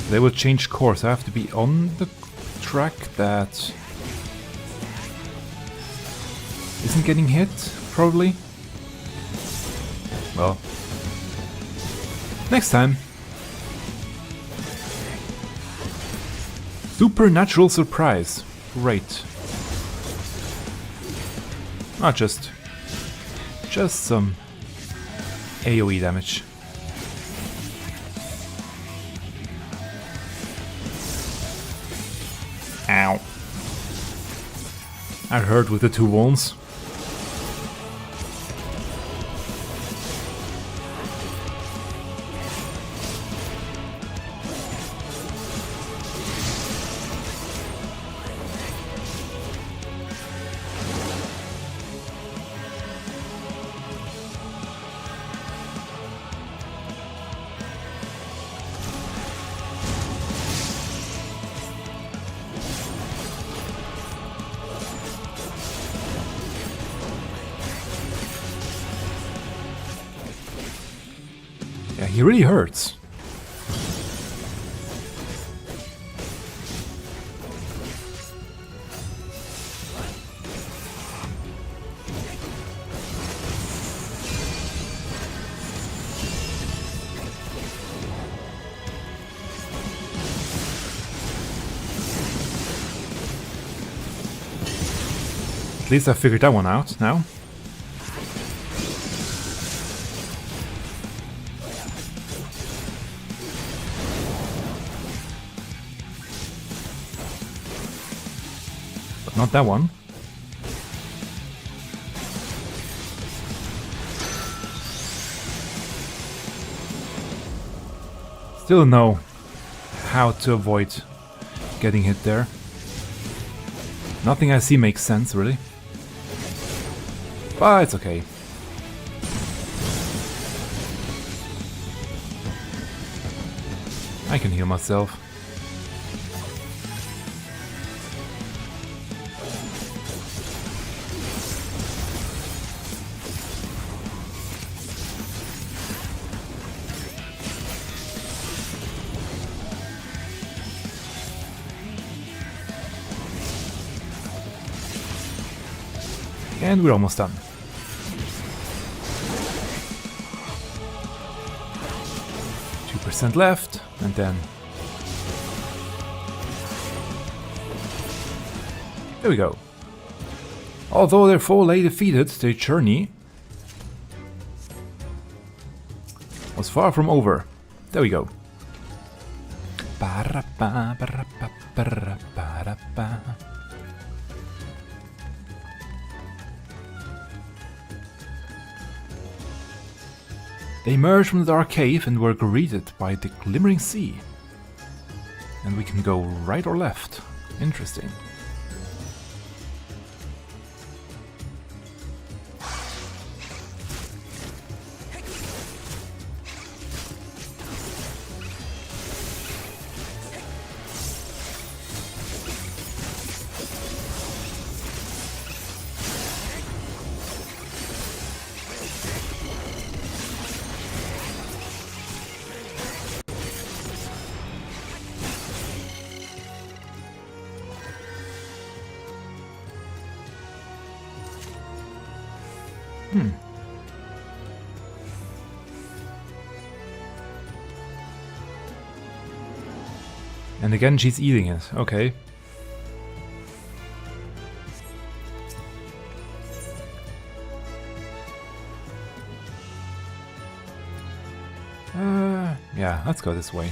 They will change course. I have to be on the track that isn't getting hit, probably. Well, next time. Supernatural surprise. Great. Not just some AoE damage. Ow. I hurt with the 2 wounds. Yeah, he really hurts. At least I figured that one out now. Not that one. Still don't know how to avoid getting hit there. Nothing I see makes sense, really. But it's okay. I can heal myself. And we're almost done. Left, and then there we go. Although their foe lay defeated, their journey was far from over. There we go. They emerged from the dark cave and were greeted by the glimmering sea. And we can go right or left. Interesting. And again, she's eating it. Okay. Yeah, let's go this way.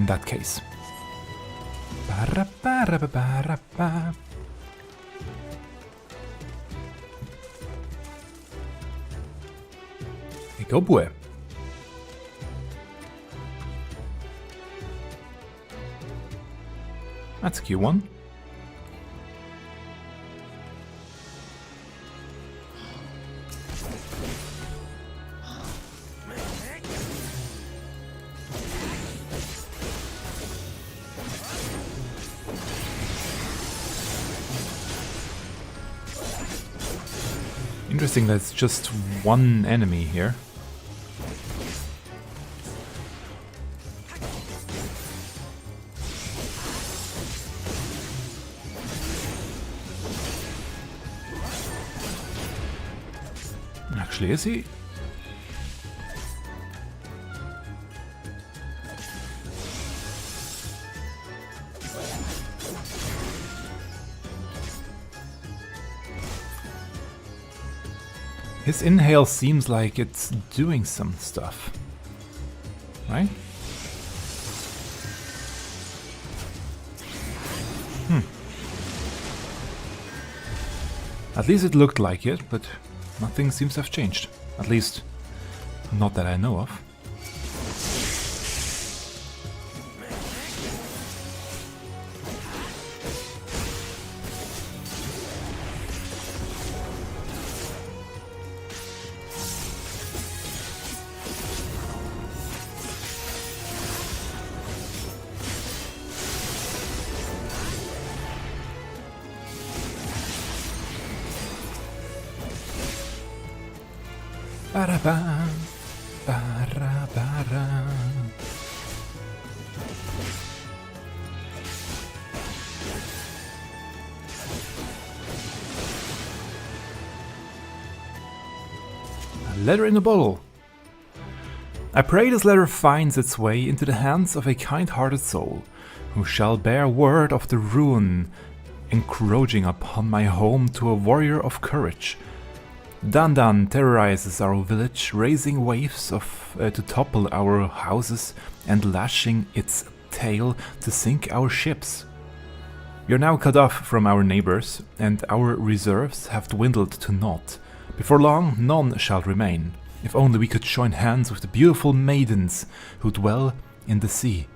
in that case. Ba-ra-ba-ra-ba-ba-ra-ba. Hey, go boy. That's a cute one. Interesting that it's just one enemy here. Actually, is he? His inhale seems like it's doing some stuff, right? At least it looked like it, but nothing seems to have changed. At least, not that I know of. Ba-ra-ba, ba-ra-ba-ra. A letter in a bottle. I pray this letter finds its way into the hands of a kind-hearted soul, who shall bear word of the ruin encroaching upon my home to a warrior of courage. Dan terrorizes our village, raising waves to topple our houses and lashing its tail to sink our ships. We are now cut off from our neighbors, and our reserves have dwindled to naught. Before long, none shall remain. If only we could join hands with the beautiful maidens who dwell in the sea.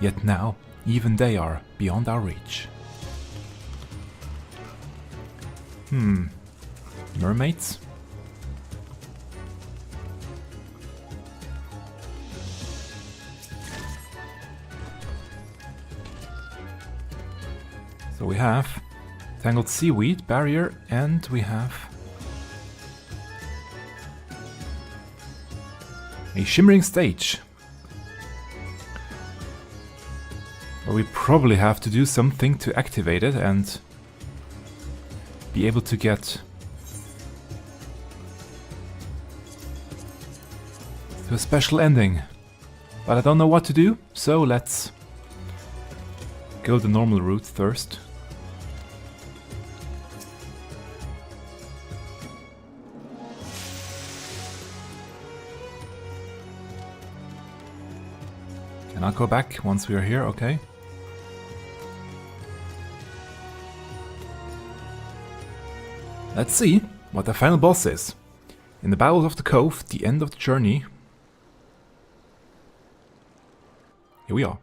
Yet now, even they are beyond our reach. Mermaids? So we have tangled seaweed, barrier, and we have a shimmering stage. But we probably have to do something to activate it and be able to get to a special ending. But I don't know what to do, so let's go the normal route first. Can I go back once we are here? Okay. Let's see what the final boss is. In the Battle of the Cove, the end of the journey. Here we are.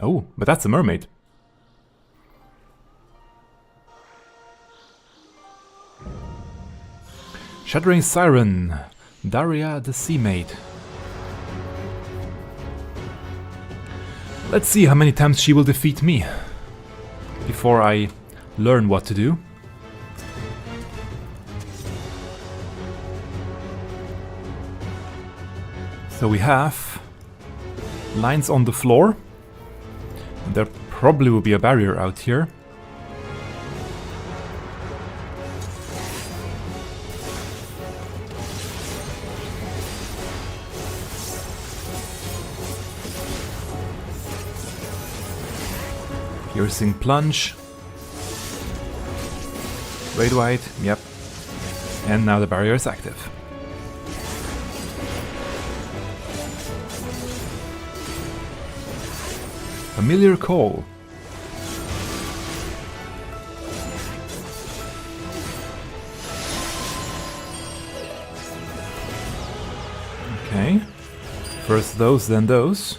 Oh, but that's a mermaid. Shattering Siren, Daria the Sea Maid. Let's see how many times she will defeat me before I learn what to do. So we have lines on the floor. There probably will be a barrier out here. Piercing plunge. Raid wide, yep. And now the barrier is active. Familiar call. Okay. First those, then those.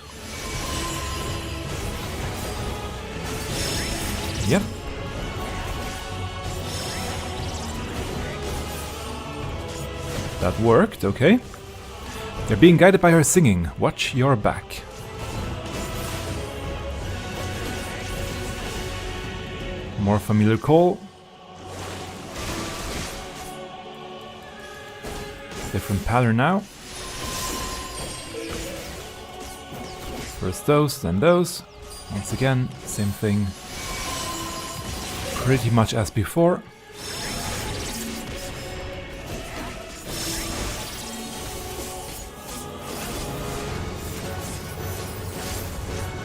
Yep. That worked, okay. They're being guided by her singing. Watch your back. More familiar call. Different pattern now. First those, then those. Once again, same thing. Pretty much as before.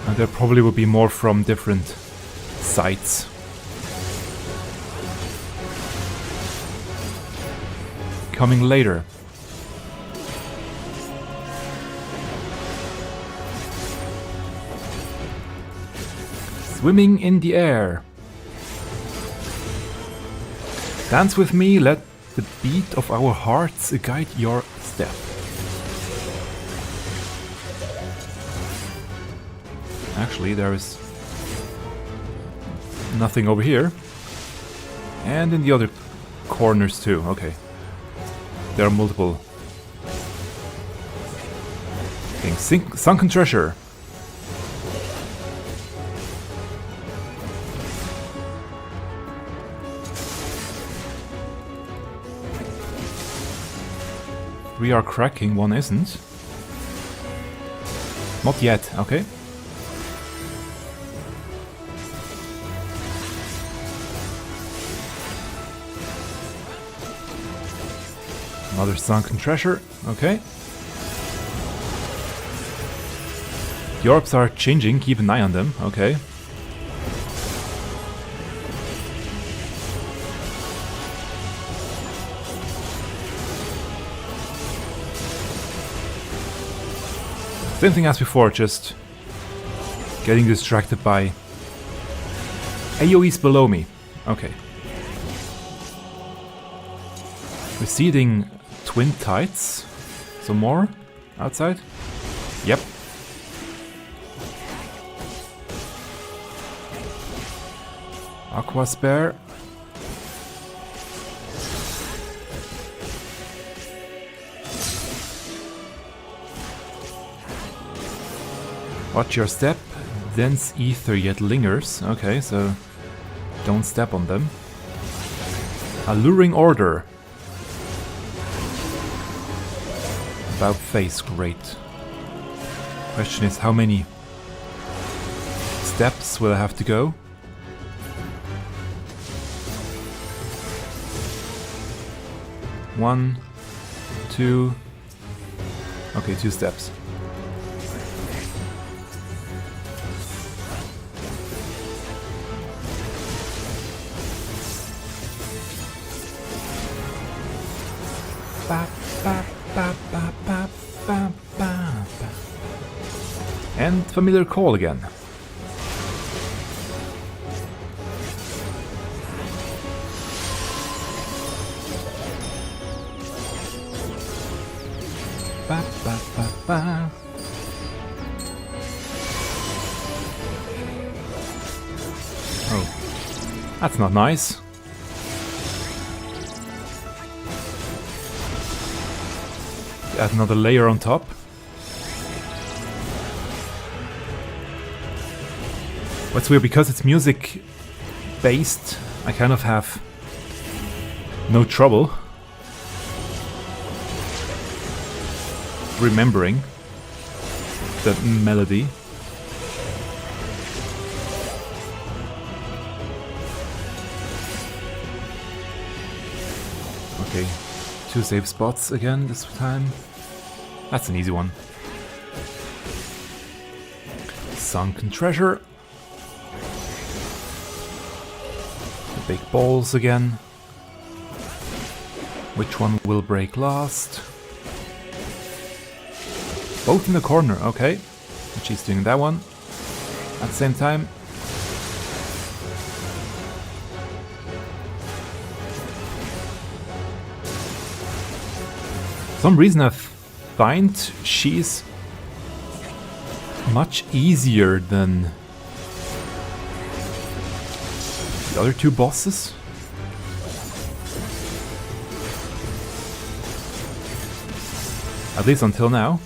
And there probably will be more from different sites. Coming later. Swimming in the air. Dance with me, let the beat of our hearts guide your step. Actually, there is nothing over here. And in the other corners too, okay. There are multiple things. Sunken treasure. Three are cracking, one isn't. Not yet, okay. Another sunken treasure, okay. The orbs are changing, keep an eye on them, okay. Same thing as before, just getting distracted by AoEs below me, okay. Receding twin tides. Some more outside? Yep. Aqua spare. Watch your step. Dense ether yet lingers. Okay, so don't step on them. Alluring order. About face, great. Question is, how many steps will I have to go? One, two. Okay, 2 steps. Ba, ba, ba, ba, ba, ba, ba, ba. And familiar call again. Ba, ba, ba, ba. Oh, that's not nice. Add another layer on top. What's weird, because it's music based, I kind of have no trouble remembering the melody. Okay, 2 save spots again this time. That's an easy one. Sunken treasure. The big balls again. Which one will break last? Both in the corner, okay. She's doing that one. At the same time, for some reason I find she's much easier than the other two bosses. At least until now.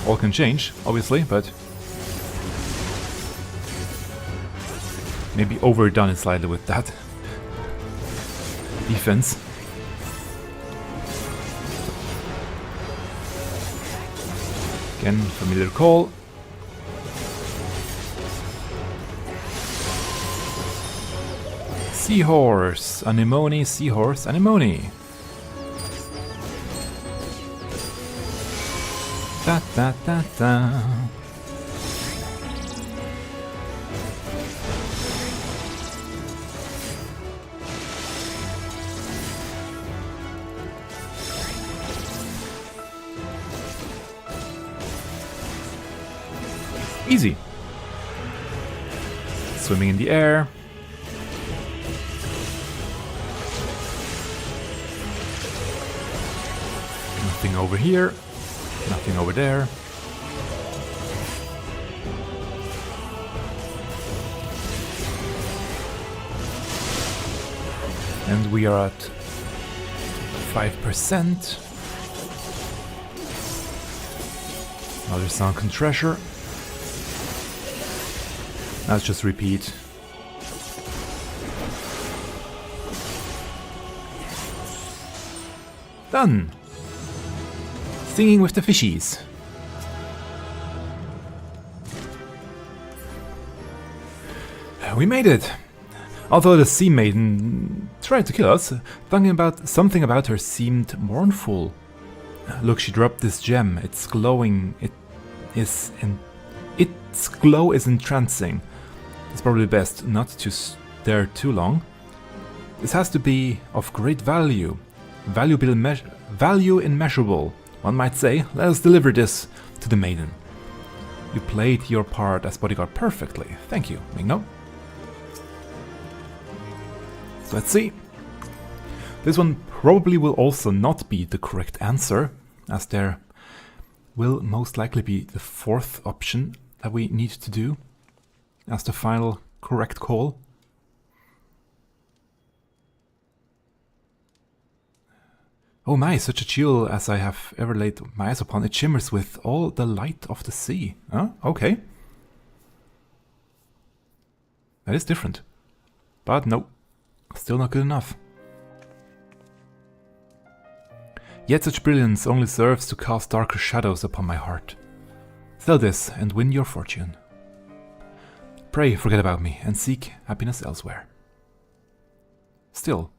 All can change, obviously, but maybe overdone it slightly with that defense. Again, familiar call. Seahorse, anemone, seahorse, anemone. Da da da da. Easy. Swimming in the air. Nothing over here. Nothing over there. And we are at 5%. Another sunken treasure. Let's just repeat. Done! Singing with the fishies. We made it! Although the sea maiden tried to kill us, something about her seemed mournful. Look, she dropped this gem. It's glowing. Its glow is entrancing. It's probably best not to stare too long. This has to be of great value. Value immeasurable, one might say. Let us deliver this to the maiden. You played your part as bodyguard perfectly. Thank you, Miingno. So let's see. This one probably will also not be the correct answer, as there will most likely be the fourth option that we need to do as the final correct call. Oh my, such a jewel as I have ever laid my eyes upon. It shimmers with all the light of the sea. Oh, okay. That is different. But no, still not good enough. Yet such brilliance only serves to cast darker shadows upon my heart. Sell this and win your fortune. Pray forget about me and seek happiness elsewhere. Still.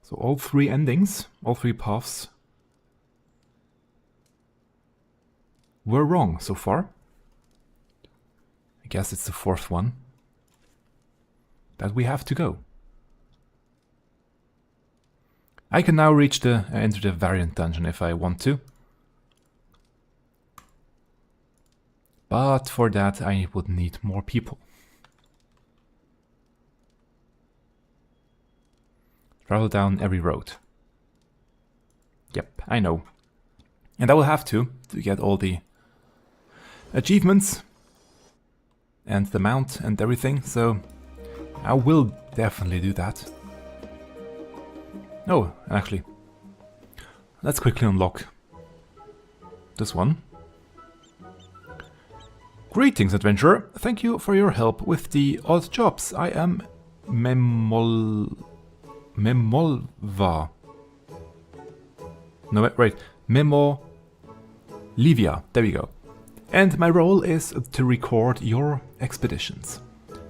So all three endings, all three paths were wrong so far. I guess it's the fourth one that we have to go. I can now reach enter the variant dungeon if I want to. But for that I would need more people. Travel down every road. Yep, I know. And I will have to get all the achievements and the mount and everything, so I will definitely do that. Oh, actually, let's quickly unlock this one. Greetings, adventurer. Thank you for your help with the odd jobs. I am Memolva. No, wait. Memolivia. There we go. And my role is to record your expeditions.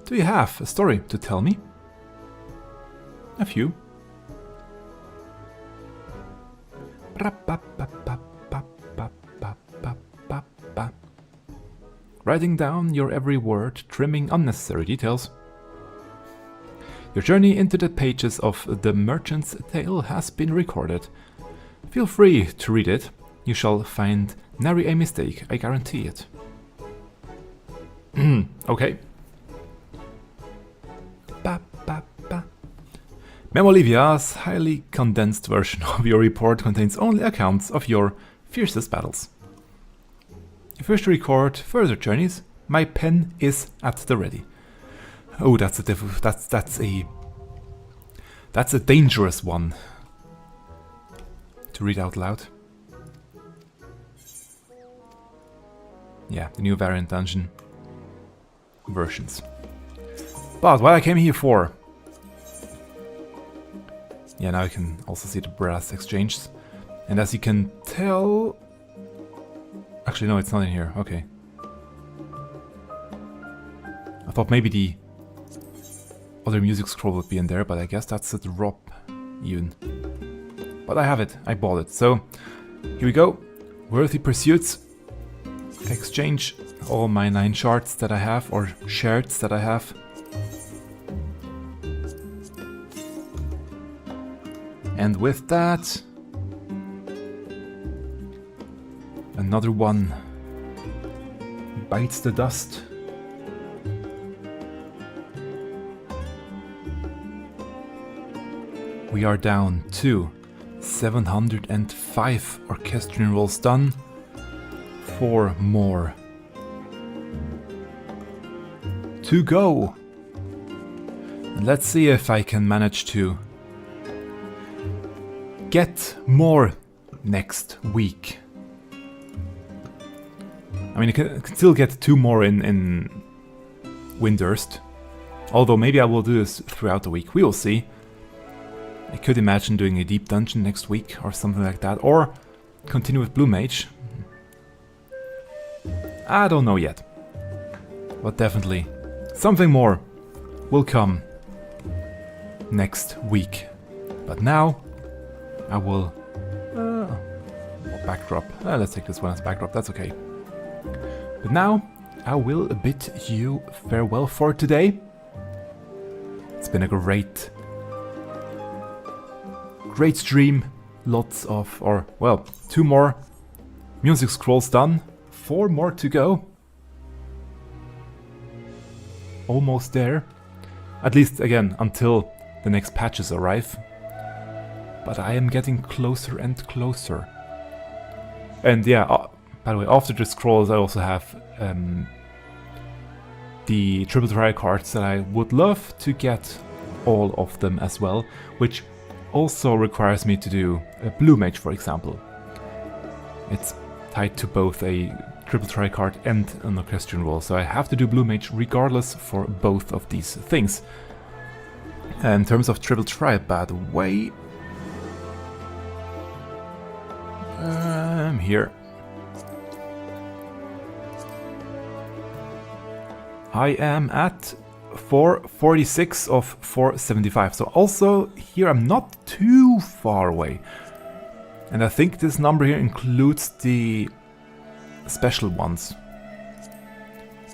Do you have a story to tell me? A few. Writing down your every word, trimming unnecessary details. Your journey into the pages of The Merchant's Tale has been recorded. Feel free to read it. You shall find nary a mistake, I guarantee it. Okay. Ba, ba, ba. Memolivia's highly condensed version of your report contains only accounts of your fiercest battles. If you wish to record further journeys, my pen is at the ready. Oh, that's a dangerous one to read out loud. Yeah, the new variant dungeon versions. But what I came here for. Yeah, now you can also see the brass exchanges. And as you can tell... Actually, no, it's not in here. Okay. I thought maybe the other music scroll would be in there, but I guess that's a drop even. But I have it. I bought it. So, here we go. Worthy pursuits. Exchange all my 9 shards that I have, or shards that I have. And with that, another one bites the dust. We are down to 705 Orchestrion Rolls done. 4 more to go. And let's see if I can manage to get more next week. I mean, I can still get 2 more in Windurst. Although maybe I will do this throughout the week. We will see. I could imagine doing a deep dungeon next week or something like that. Or continue with Blue Mage. I don't know yet. But definitely something more will come next week. But now I will... backdrop. Let's take this one as backdrop, that's okay. But now I will bid you farewell for today. It's been a great stream. Lots of, or well, 2 more music scrolls done. 4 more to go. Almost there. At least, again, until the next patches arrive. But I am getting closer and closer. And yeah, by the way, after the scrolls I also have the triple try cards that I would love to get all of them as well. Which also requires me to do a Blue Mage, for example. It's tied to both a triple try card and an Orchestrion Roll, so I have to do Blue Mage regardless for both of these things. And in terms of triple try, by the way, I'm here. I am at 446 of 475, so also here I'm not too far away. And I think this number here includes the special ones.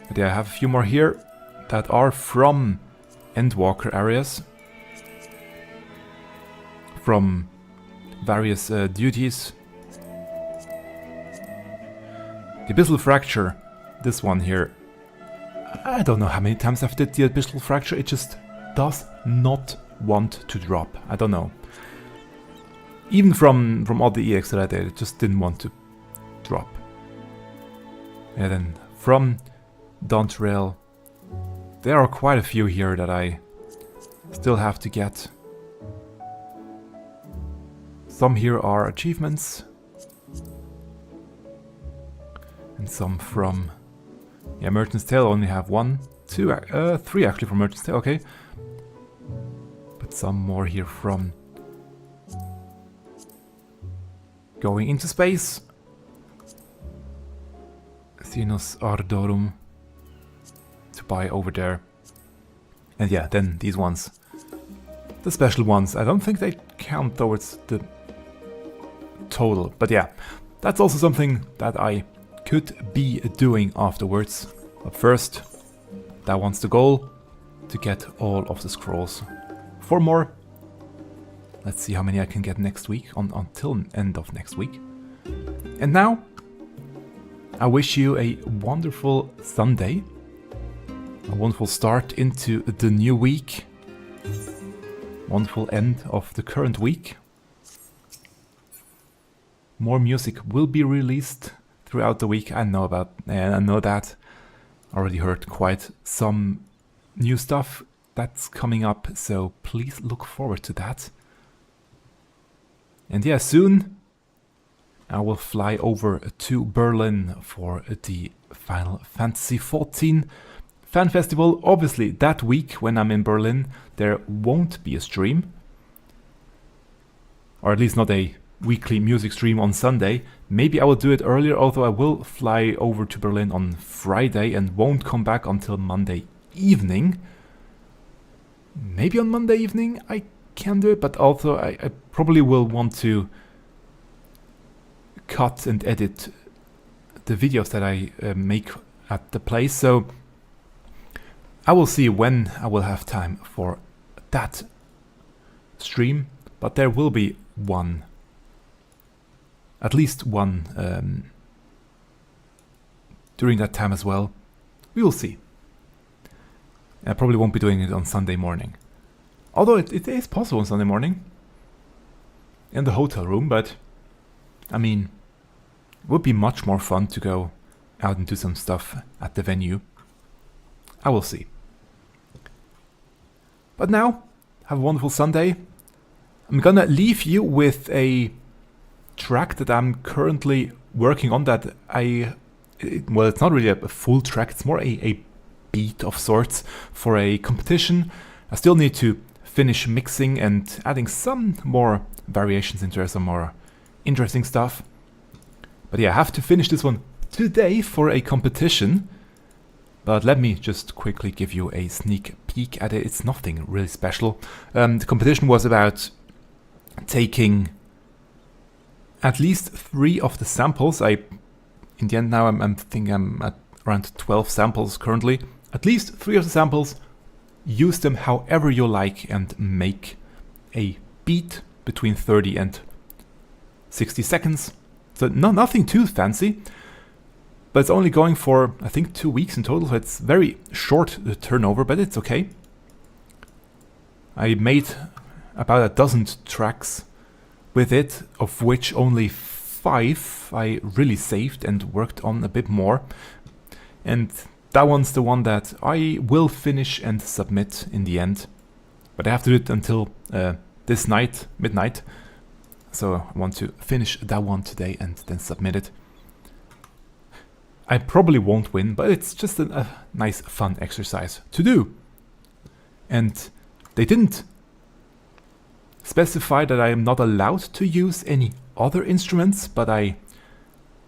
But yeah, I have a few more here that are from Endwalker areas. From various duties. The Abyssal Fracture, this one here. I don't know how many times I've did the Abyssal Fracture, it just does not want to drop. I don't know. Even from all the EX that I did, it just didn't want to drop. And then from Dawntrail, there are quite a few here that I still have to get. Some here are achievements. And some from... yeah, Merchant's Tale, I only have 1, 2, 3 actually from Merchant's Tale, okay. But some more here from... going into space. Thanos Ardorum to buy over there. And yeah, then these ones. The special ones, I don't think they count towards the total. But yeah, that's also something that I could be doing afterwards. But first, that one's the goal, to get all of the scrolls. 4 more, Let's see how many I can get next week until end of next week. And now, I wish you a wonderful Sunday, a wonderful start into the new week, wonderful end of the current week. More music will be released throughout the week. I know that. Already heard quite some new stuff that's coming up, so please look forward to that. And yeah, soon I will fly over to Berlin for the Final Fantasy XIV Fan Festival. Obviously, that week when I'm in Berlin, there won't be a stream, or at least not a weekly music stream on Sunday. Maybe I will do it earlier, although I will fly over to Berlin on Friday and won't come back until Monday evening. Maybe on Monday evening I can do it, but also I probably will want to cut and edit the videos that I make at the place, so I will see when I will have time for that stream, but there will be one. At least one during that time as well. We will see. I probably won't be doing it on Sunday morning. Although it is possible on Sunday morning. In the hotel room, but I mean, it would be much more fun to go out and do some stuff at the venue. I will see. But now, have a wonderful Sunday. I'm gonna leave you with a track that I'm currently working on that well, it's not really a full track, it's more a beat of sorts for a competition. I still need to finish mixing and adding some more variations into there, some more interesting stuff. But yeah, I have to finish this one today for a competition. But let me just quickly give you a sneak peek at it. It's nothing really special. The competition was about taking at least 3 of the samples. In the end now I'm thinking I'm at around 12 samples currently. At least 3 of the samples, use them however you like and make a beat between 30 and 60 seconds. So nothing too fancy, but it's only going for I think 2 weeks in total, so it's very short turnover, but it's okay. I made about a dozen tracks with it, of which only 5 I really saved and worked on a bit more. And that one's the one that I will finish and submit in the end. But I have to do it until this night, midnight. So I want to finish that one today and then submit it. I probably won't win, but it's just a nice fun exercise to do. And they didn't specify that I am not allowed to use any other instruments, but I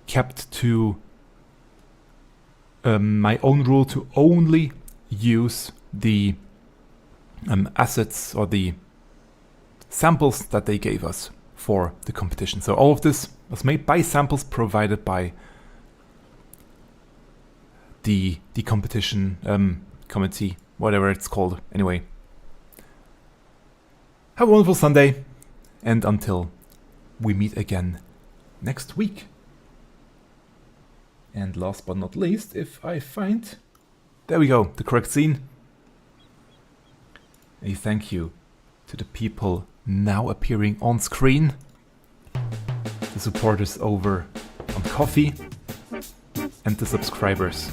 kept to my own rule to only use the assets or the samples that they gave us for the competition. So all of this was made by samples provided by the competition committee, whatever it's called. Anyway, have a wonderful Sunday, and until we meet again next week. And last but not least, if I find, there we go, the correct scene. A thank you to the people now appearing on screen, the supporters over on Ko-fi, and the subscribers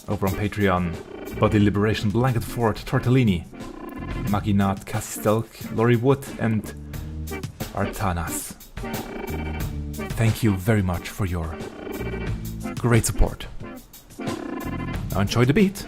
over on Patreon: Body Liberation, Blanket Fort, Tortellini, Maginat, Castelk, Lori Wood, and Artanas. Thank you very much for your great support. Now enjoy the beat.